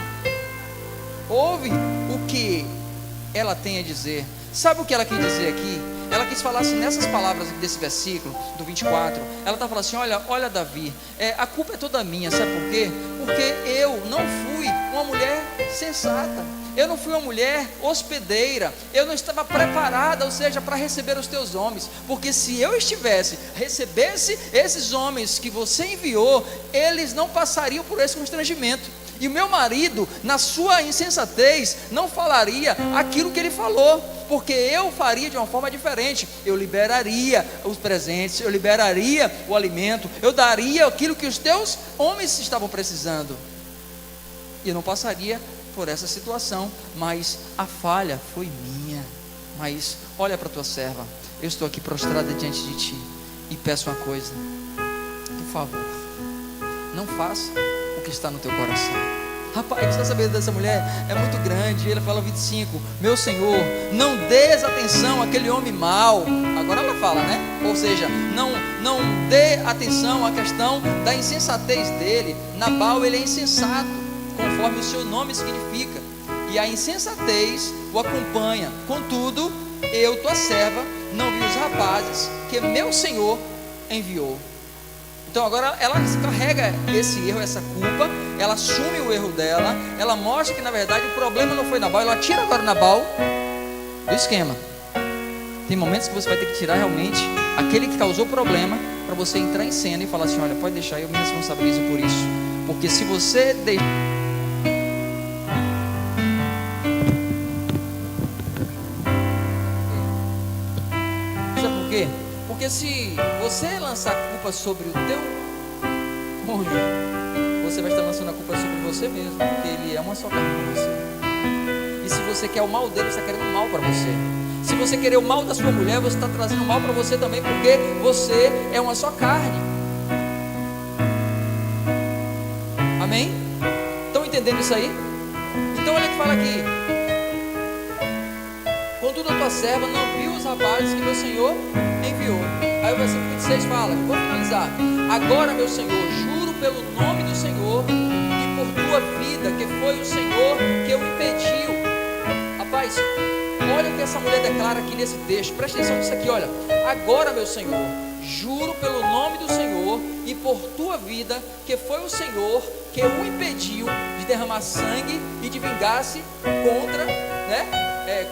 Ouve o que ela tem a dizer. Sabe o que ela quis dizer aqui? Ela quis falar assim, nessas palavras desse versículo, do 24, ela está falando assim: olha Davi, a culpa é toda minha, sabe por quê? Porque eu não fui uma mulher sensata, eu não fui uma mulher hospedeira, eu não estava preparada, ou seja, para receber os teus homens, porque se eu recebesse esses homens que você enviou, eles não passariam por esse constrangimento. E o meu marido, na sua insensatez, não falaria aquilo que ele falou, porque eu faria de uma forma diferente. Eu liberaria os presentes, eu liberaria o alimento, eu daria aquilo que os teus homens estavam precisando, e eu não passaria por essa situação. Mas a falha foi minha. Mas olha para a tua serva, eu estou aqui prostrada diante de ti e peço uma coisa: por favor, não faça o que está no teu coração. Rapaz, você saber dessa mulher é muito grande. Ele fala 25: meu Senhor, não dês atenção àquele homem mau. Agora ela fala, né? Ou seja, não dê atenção à questão da insensatez dele. Nabal, ele é insensato, conforme o seu nome significa, e a insensatez o acompanha. Contudo, eu, tua serva, não vi os rapazes que meu Senhor enviou. Então agora ela carrega esse erro, essa culpa, ela assume o erro dela, ela mostra que na verdade o problema não foi Nabal, ela tira agora Nabal do esquema. Tem momentos que você vai ter que tirar realmente aquele que causou o problema, para você entrar em cena e falar assim: olha, pode deixar, eu me responsabilizo por isso. Porque se você deixar... Sabe por quê? Porque se você lançar a culpa sobre o teu cônjuge, você vai estar lançando a culpa sobre você mesmo, porque ele é uma só carne com você. E se você quer o mal dele, você está querendo o mal para você. Se você querer o mal da sua mulher, você está trazendo o mal para você também, porque você é uma só carne. Amém? Estão entendendo isso aí? Então olha o que fala aqui: contudo a tua serva não viu os rapazes que meu Senhor enviou. Aí o versículo 26 fala, vou finalizar: agora, meu Senhor, juro pelo nome do Senhor e por tua vida, que foi o Senhor que o impediu. Rapaz, olha o que essa mulher declara aqui nesse texto, presta atenção nisso aqui, olha: agora, meu Senhor, juro pelo nome do Senhor e por tua vida, que foi o Senhor que o impediu de derramar sangue e de vingar-se contra,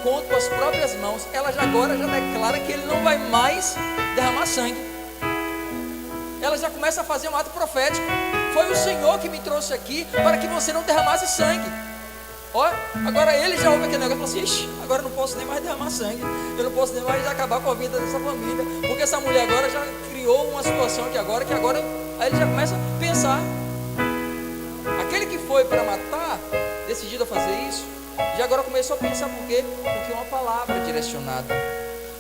contra as próprias mãos. Ela agora já declara que ele não vai mais derramar sangue. Ela já começa a fazer um ato profético: foi o Senhor que me trouxe aqui para que você não derramasse sangue. Olha, agora ele já ouve aquele negócio e fala assim: ixi, agora eu não posso nem mais derramar sangue, eu não posso nem mais acabar com a vida dessa família, porque essa mulher agora já criou uma situação que agora aí ele já começa a pensar. Aquele que foi para matar, decidido a fazer isso, já agora começou a pensar. Por quê? Porque uma palavra direcionada,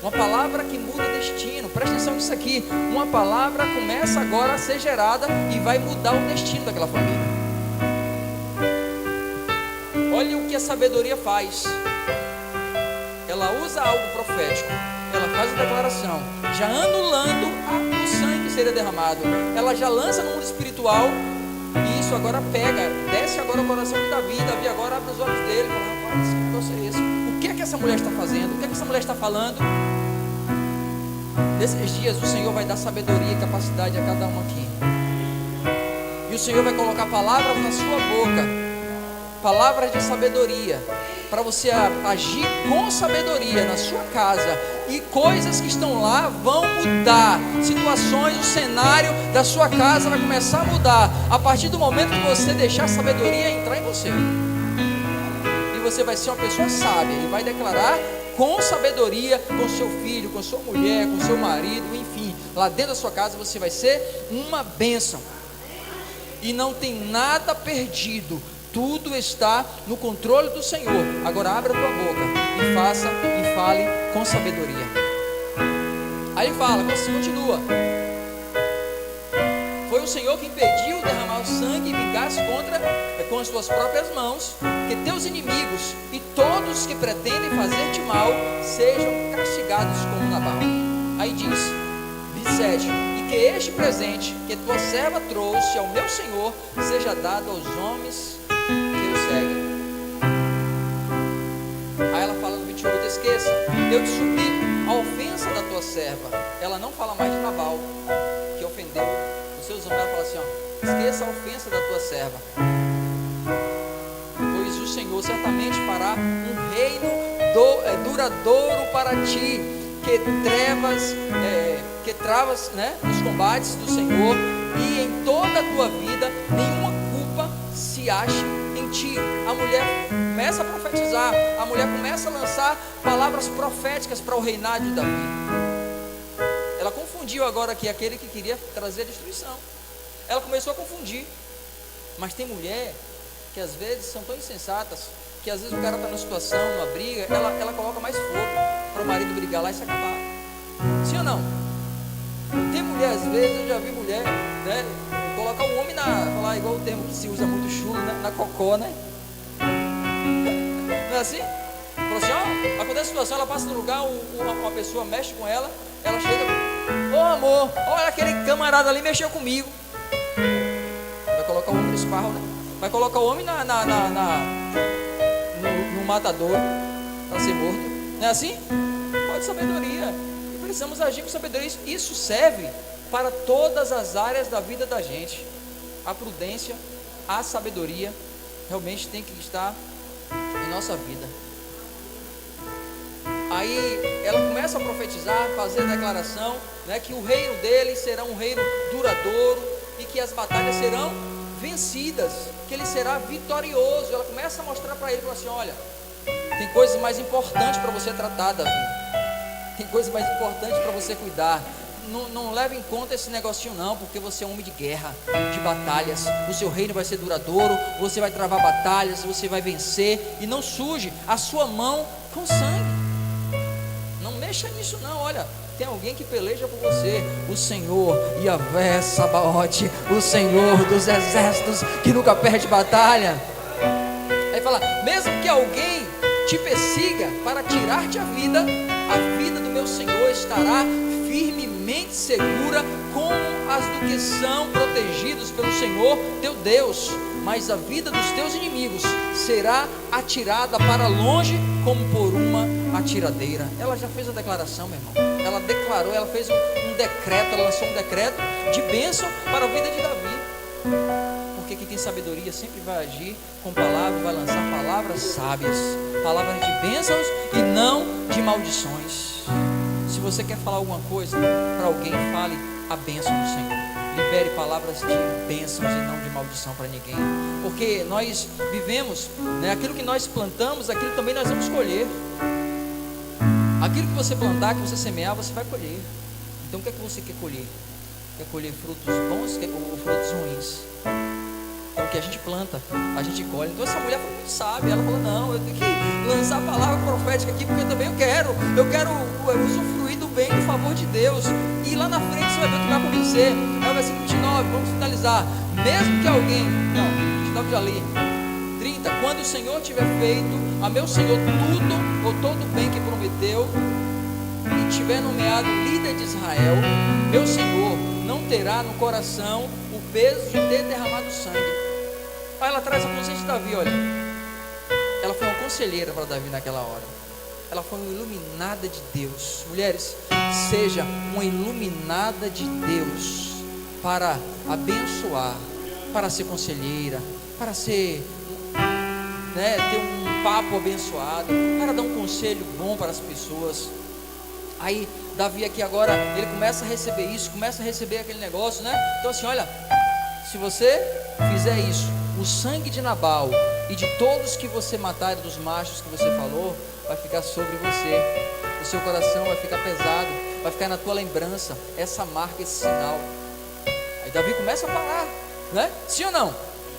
uma palavra que muda destino. Presta atenção nisso aqui: uma palavra começa agora a ser gerada e vai mudar o destino daquela família. Olha o que a sabedoria faz. Ela usa algo profético, ela faz uma declaração, já anulando o sangue que seria derramado. Ela já lança no mundo espiritual, e isso agora pega, desce agora o coração de Davi. Davi agora abre os olhos dele e fala: rapaz, que negócio é esse? O que é que essa mulher está fazendo? O que é que essa mulher está falando? Nesses dias o Senhor vai dar sabedoria e capacidade a cada um aqui, e o Senhor vai colocar palavras na sua boca, palavras de sabedoria, para você agir com sabedoria na sua casa, e coisas que estão lá vão mudar, situações, o cenário da sua casa vai começar a mudar, a partir do momento que você deixar a sabedoria entrar em você, e você vai ser uma pessoa sábia, e vai declarar com sabedoria, com seu filho, com sua mulher, com seu marido, enfim, lá dentro da sua casa você vai ser uma bênção, e não tem nada perdido. Tudo está no controle do Senhor. Agora abra a tua boca e faça e fale com sabedoria. Aí ele fala, continua: foi o Senhor que impediu derramar o sangue e vingar-se com as tuas próprias mãos, que teus inimigos e todos que pretendem fazer-te mal sejam castigados como Nabal. Aí diz, 27: e que este presente que tua serva trouxe ao meu Senhor seja dado aos homens que o seguem. Aí ela fala no 28: esqueça, eu te suplico, a ofensa da tua serva. Ela não fala mais de Nabal, que ofendeu os seus homens. Ela fala assim: ó, esqueça a ofensa da tua serva, pois o Senhor certamente fará um reino duradouro para ti, que travas os combates do Senhor, e em toda a tua vida nenhuma culpa se ache em ti. A mulher começa a profetizar, a mulher começa a lançar palavras proféticas para o reinado de Davi. Ela confundiu agora aqui aquele que queria trazer a destruição. Ela começou a confundir. Mas tem mulher que às vezes são tão insensatas, que às vezes o cara está numa situação, numa briga, ela coloca mais fogo para o marido brigar lá e se acabar. Sim ou não? Tem mulher, às vezes eu já vi mulher, colocar o homem falar igual o termo que se usa muito chulo, na cocó, né? Não é assim? Falou assim, ó, acontece a situação, ela passa no lugar, uma pessoa mexe com ela chega, ô amor, olha aquele camarada ali mexeu comigo. Vai colocar o homem no esparro, né? Vai colocar o homem no matadouro para ser morto. Não é assim? Pode sabedoria. E precisamos agir com sabedoria. Isso serve para todas as áreas da vida da gente. A prudência, a sabedoria realmente tem que estar em nossa vida. Aí ela começa a profetizar, fazer a declaração, né, que o reino dele será um reino duradouro e que as batalhas serão vencidas, que ele será vitorioso. Ela começa a mostrar para ele, fala assim, olha, tem coisas mais importantes para você tratar, Davi, tem coisas mais importantes para você cuidar. Não leve em conta esse negocinho não, porque você é um homem de guerra, de batalhas. O seu reino vai ser duradouro, você vai travar batalhas, você vai vencer. E não suje a sua mão com sangue. Não mexa nisso não, olha, tem alguém que peleja por você, o Senhor Yahvé Sabaote, o Senhor dos exércitos, que nunca perde batalha. Aí fala, mesmo que alguém te persiga para tirar-te a vida do meu Senhor estará firmemente segura, como as do que são protegidos pelo Senhor teu Deus. Mas a vida dos teus inimigos será atirada para longe, como por uma atiradeira. Ela já fez a declaração, meu irmão. Ela declarou, ela fez um decreto, ela lançou um decreto de bênção para a vida de Davi. Porque quem tem sabedoria sempre vai agir com palavras, vai lançar palavras sábias, palavras de bênçãos e não de maldições. Se você quer falar alguma coisa para alguém, fale a bênção do Senhor. Libere palavras de bênçãos e não de maldição para ninguém. Porque nós vivemos, né, aquilo que nós plantamos, aquilo também nós vamos colher. Aquilo que você plantar, que você semear, você vai colher. Então o que é que você quer colher? Quer colher frutos bons ou frutos ruins? Então o que a gente planta, a gente colhe. Então essa mulher foi muito sábia. Ela falou, não, eu tenho que lançar a palavra profética aqui, porque eu também quero usufruir do bem, do favor de Deus. E lá na frente você vai ver o que vai acontecer. É o versículo 29, vamos finalizar. Mesmo que alguém, não, 29 já li, 30, quando o Senhor tiver feito a meu Senhor tudo ou todo o bem que prometeu, e tiver nomeado líder de Israel, meu Senhor não terá no coração o peso de ter derramado sangue. Aí ela traz a consciência de Davi, olha, ela foi uma conselheira para Davi naquela hora. Ela foi uma iluminada de Deus. Mulheres, seja uma iluminada de Deus para abençoar, para ser conselheira, para ser, né, ter um papo abençoado, para dar um conselho bom para as pessoas. Aí Davi aqui agora, ele começa a receber isso, começa a receber aquele negócio, né? Então assim, olha, se você fizer isso, o sangue de Nabal e de todos que você matar, dos machos que você falou, vai ficar sobre você. O seu coração vai ficar pesado, vai ficar na tua lembrança essa marca, esse sinal. Aí Davi começa a parar, né? Sim ou não?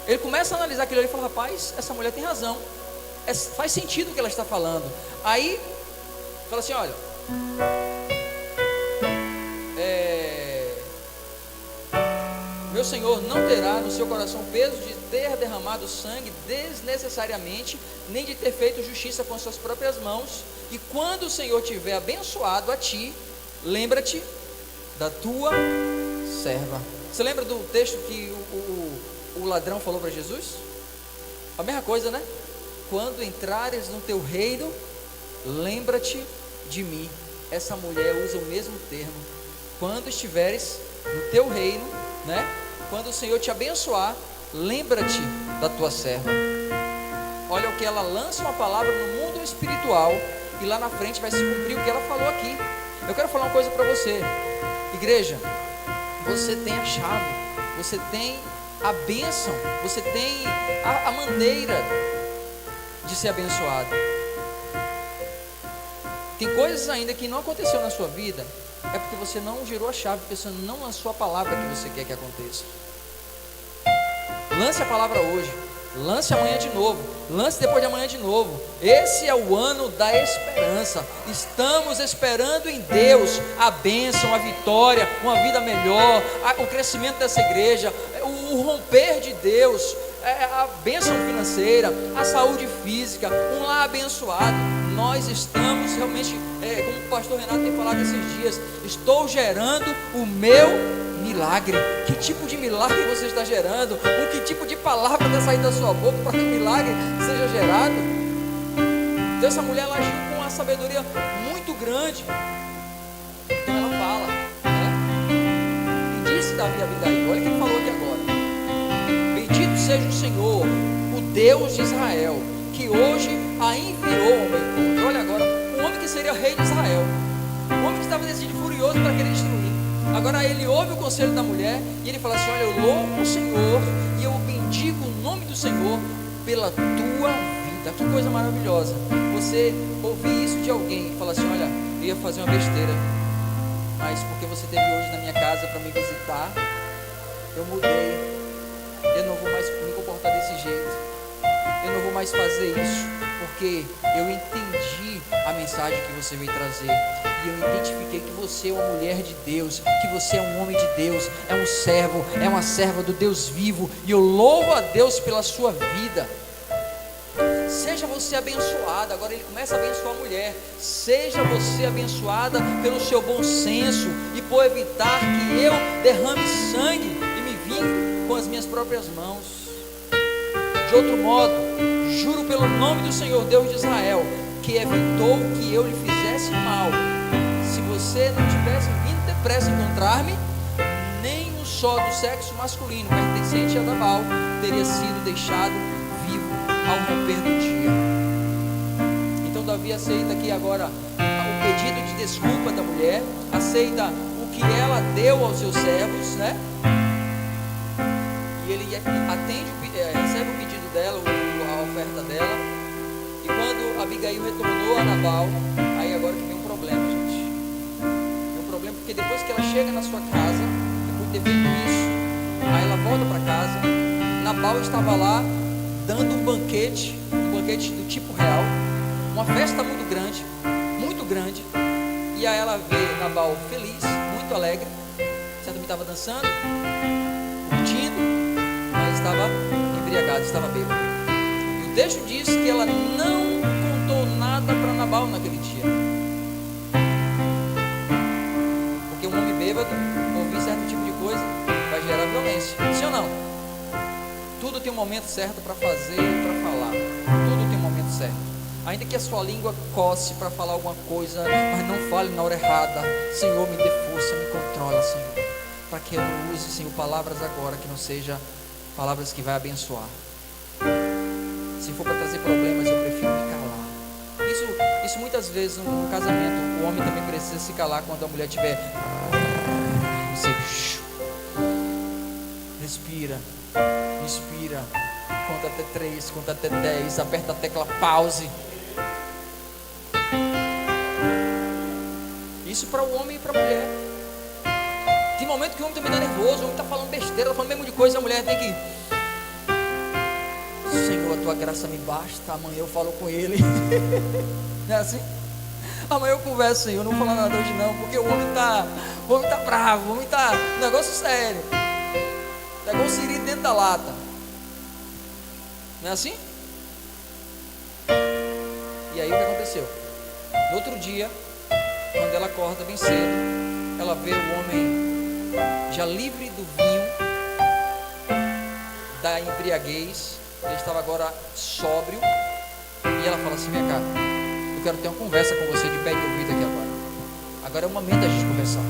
Ele começa a analisar aquilo ali e fala, rapaz, essa mulher tem razão, faz sentido o que ela está falando. Aí fala assim, olha, meu Senhor não terá no seu coração peso de ter derramado sangue desnecessariamente, nem de ter feito justiça com as suas próprias mãos. E quando o Senhor tiver abençoado a ti, lembra-te da tua serva. Você lembra do texto que o ladrão falou para Jesus? A mesma coisa, né? Quando entrares no teu reino, lembra-te de mim. Essa mulher usa o mesmo termo. Quando estiveres no teu reino, né? Quando o Senhor te abençoar, lembra-te da tua serva. Olha o que ela lança uma palavra no mundo espiritual, e lá na frente vai se cumprir o que ela falou aqui. Eu quero falar uma coisa para você, igreja. Você tem a chave, você tem a bênção, você tem a maneira de ser abençoado. Tem coisas ainda que não aconteceu na sua vida, é porque você não girou a chave, porque você não lançou a palavra que você quer que aconteça. Lance a palavra hoje, lance amanhã de novo, lance depois de amanhã de novo. Esse é o ano da esperança. Estamos esperando em Deus a bênção, a vitória, uma vida melhor, o crescimento dessa igreja, o o romper de Deus, a bênção financeira, a saúde física, um lar abençoado. Nós estamos realmente, como o pastor Renato tem falado esses dias, estou gerando o meu milagre. Que tipo de milagre você está gerando? Que tipo de palavra está saindo da sua boca para que o milagre seja gerado? Então essa mulher, ela agiu com uma sabedoria muito grande. Então ela fala, né? E disse Davi a Abigail, olha o que ele falou aqui agora: bendito seja o Senhor, o Deus de Israel, que hoje a enviou ao meu encontro. Olha agora, o homem que seria rei de Israel, o homem que estava decidido, furioso para querer destruir. Agora ele ouve o conselho da mulher e ele fala assim: olha, eu louvo o Senhor e eu bendigo o nome do Senhor pela tua vida. Que coisa maravilhosa você ouvir isso de alguém e falar assim: olha, eu ia fazer uma besteira, mas porque você esteve hoje na minha casa para me visitar, eu mudei, eu não vou mais me comportar desse jeito, eu não vou mais fazer isso, porque eu entendi a mensagem que você veio trazer, e eu identifiquei que você é uma mulher de Deus, que você é um homem de Deus, é um servo, é uma serva do Deus vivo, e eu louvo a Deus pela sua vida. Seja você abençoada. Agora ele começa a abençoar a mulher. Seja você abençoada pelo seu bom senso e por evitar que eu derrame sangue e me vingue com as minhas próprias mãos. De outro modo, juro pelo nome do Senhor Deus de Israel, que evitou que eu lhe fizesse mal, se você não tivesse vindo depressa encontrar-me, nem um só do sexo masculino pertencente a Nabal teria sido deixado vivo ao romper do dia. Então Davi aceita aqui agora o pedido de desculpa da mulher, aceita o que ela deu aos seus servos, né? E ele recebe o pedido dela, a oferta dela. E quando Abigail retornou a Nabal, aí agora que vem um problema, gente. Vem um problema porque depois que ela chega na sua casa, depois de ter feito isso, aí ela volta para casa. Nabal estava lá dando um banquete do tipo real, uma festa muito grande, e aí ela vê Nabal feliz, muito alegre, certamente estava dançando, curtindo, mas estava embriagado, estava bêbado. E o texto diz que ela não contou nada para Nabal naquele dia, porque um homem bêbado, ouvir certo tipo de coisa, vai gerar violência, sim ou não? Tudo tem um momento certo para fazer e para falar. Tudo tem um momento certo. Ainda que a sua língua coce para falar alguma coisa, mas não fale na hora errada. Senhor, me dê força, me controla, Senhor, para que eu não use, Senhor, palavras agora que não sejam palavras que vai abençoar. Se for para trazer problemas, eu prefiro me calar. Isso muitas vezes no casamento, o homem também precisa se calar quando a mulher tiver. Você respira. Inspira, conta até 3, conta até 10, aperta a tecla pause. Isso para o homem e para a mulher. Tem momento que o homem também está nervoso, o homem está falando besteira, está falando mesmo de coisa, a mulher tem que: Senhor, a tua graça me basta, amanhã eu falo com ele. Não é assim? Amanhã eu converso, Senhor, não vou falar nada hoje não, porque o homem está bravo, o homem está um negócio sério. É igual um siri dentro da lata. Não é assim? E aí o que aconteceu? No outro dia, quando ela acorda bem cedo, ela vê o homem já livre do vinho, da embriaguez. Ele estava agora sóbrio. E ela fala assim: vem cá, eu quero ter uma conversa com você de pé de ouvido aqui agora. Agora é o momento da gente conversar.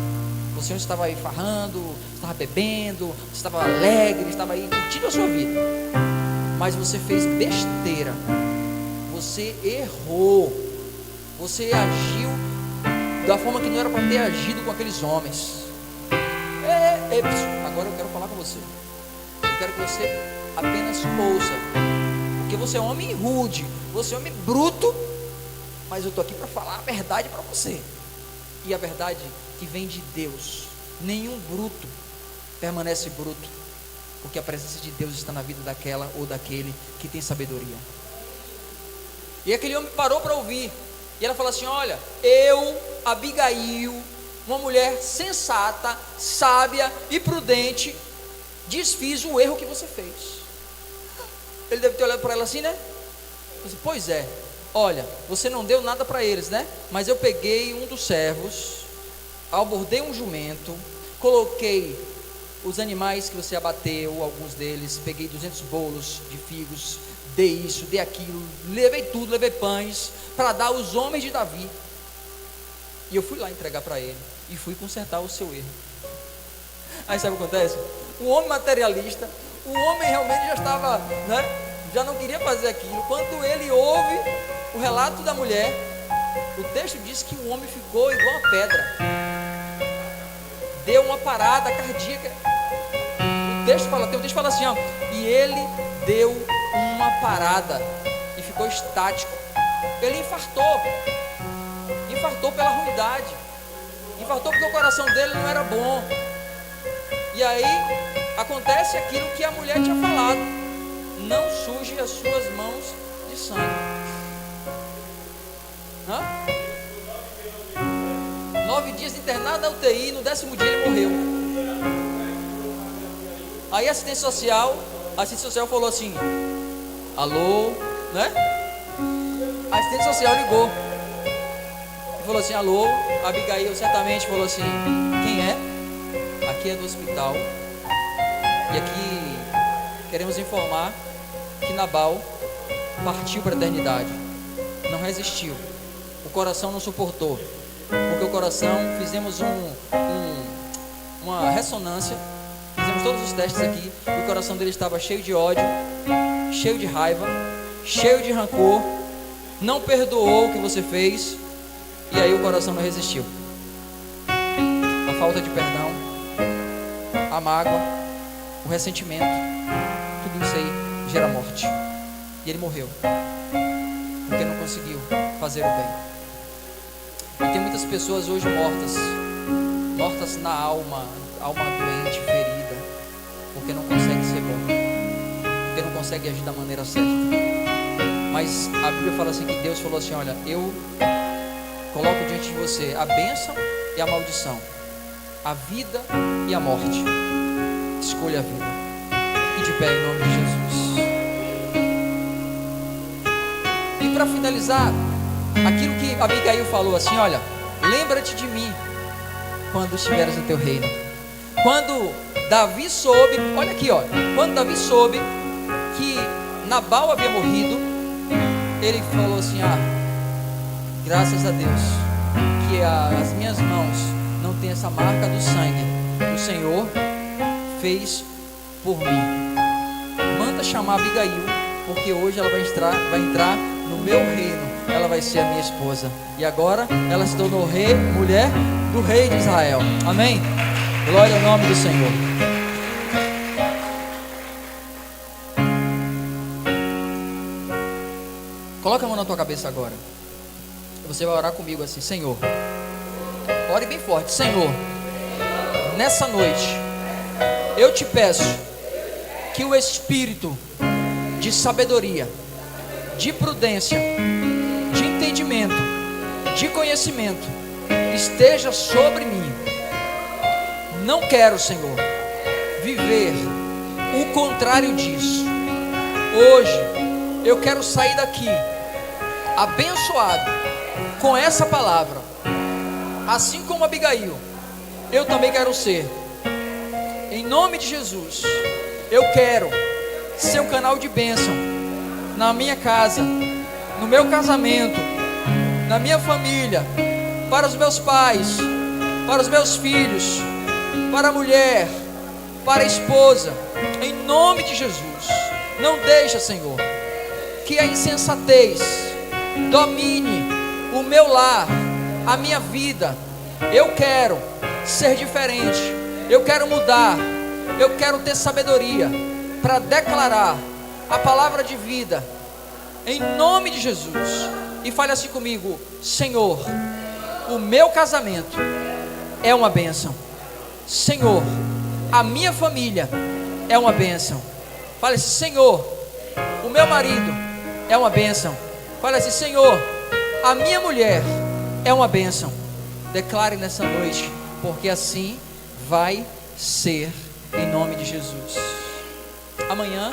Você estava aí farrando, estava bebendo, estava alegre, estava aí curtindo a sua vida, mas você fez besteira, você errou, você agiu da forma que não era para ter agido com aqueles homens. Agora eu quero falar com você. Eu quero que você apenas ouça, porque você é um homem rude, você é um homem bruto, mas eu estou aqui para falar a verdade para você. E a verdade que vem de Deus. Nenhum bruto permanece bruto, porque a presença de Deus está na vida daquela ou daquele que tem sabedoria. E aquele homem parou para ouvir. E ela falou assim: olha, eu, Abigail, uma mulher sensata, sábia e prudente, desfiz o erro que você fez. Ele deve ter olhado para ela assim, né? Disse, pois é, olha, você não deu nada para eles, né? Mas eu peguei um dos servos, abordei um jumento, coloquei os animais que você abateu, alguns deles, peguei 200 bolos de figos, dei isso, dei aquilo, levei tudo, levei pães, para dar aos homens de Davi, e eu fui lá entregar para ele, e fui consertar o seu erro. Aí sabe o que acontece? O homem materialista, o homem realmente já estava, né? Já não queria fazer aquilo. Quando ele ouve o relato da mulher, o texto diz que o homem ficou igual a pedra, deu uma parada cardíaca. Tem um texto que fala assim, ó, e ele deu uma parada e ficou estático. Ele infartou pela ruindade, infartou porque o coração dele não era bom. E aí acontece aquilo que a mulher tinha falado: não suje as suas mãos de sangue. Hã? 9 dias internado na UTI, no 10º dia ele morreu. Aí a assistente social falou assim: alô, né? A assistente social ligou e falou assim: alô, Abigail certamente falou assim: quem é? Aqui é do hospital, e aqui queremos informar que Nabal partiu para a eternidade. Não resistiu, o coração não suportou, porque o coração, fizemos uma ressonância, fizemos todos os testes aqui, e o coração dele estava cheio de ódio, cheio de raiva, cheio de rancor, não perdoou o que você fez, e aí o coração não resistiu. A falta de perdão, a mágoa, o ressentimento, tudo isso aí gera morte. E ele morreu, porque não conseguiu fazer o bem. E tem muitas pessoas hoje mortas na alma doente, ferida, porque não consegue ser bom, porque não consegue agir da maneira certa. Mas a Bíblia fala assim, que Deus falou assim: olha, eu coloco diante de você a bênção e a maldição, a vida e a morte. Escolha a vida. E de pé em nome de Jesus. E para finalizar, aquilo que Abigail falou assim: olha, lembra-te de mim quando estiveres no teu reino. Quando Davi soube, olha aqui, ó, quando Davi soube que Nabal havia morrido, ele falou assim: graças a Deus que as minhas mãos não têm essa marca do sangue. O Senhor fez por mim. Manda chamar Abigail, porque hoje ela vai entrar no meu reino. Ela vai ser a minha esposa. E agora ela se tornou mulher do rei de Israel. Amém? Glória ao nome do Senhor. Coloca a mão na tua cabeça agora. Você vai orar comigo assim: Senhor, ore bem forte. Senhor, nessa noite eu te peço que o espírito de sabedoria, de prudência, de entendimento, de conhecimento esteja sobre mim. Não quero, Senhor, viver o contrário disso. Hoje eu quero sair daqui abençoado com essa palavra. Assim como Abigail, eu também quero ser. Em nome de Jesus, eu quero ser um canal de bênção na minha casa, no meu casamento, na minha família, para os meus pais, para os meus filhos, para a mulher, para a esposa. Em nome de Jesus, não deixa, Senhor, que a insensatez domine o meu lar, a minha vida. Eu quero ser diferente, eu quero mudar, eu quero ter sabedoria para declarar a palavra de vida, em nome de Jesus. E fale assim comigo: Senhor, o meu casamento é uma bênção. Senhor, a minha família é uma bênção. Fale assim: Senhor, o meu marido é uma bênção. Fale assim: Senhor, a minha mulher é uma bênção. Declare nessa noite, porque assim vai ser em nome de Jesus. Amanhã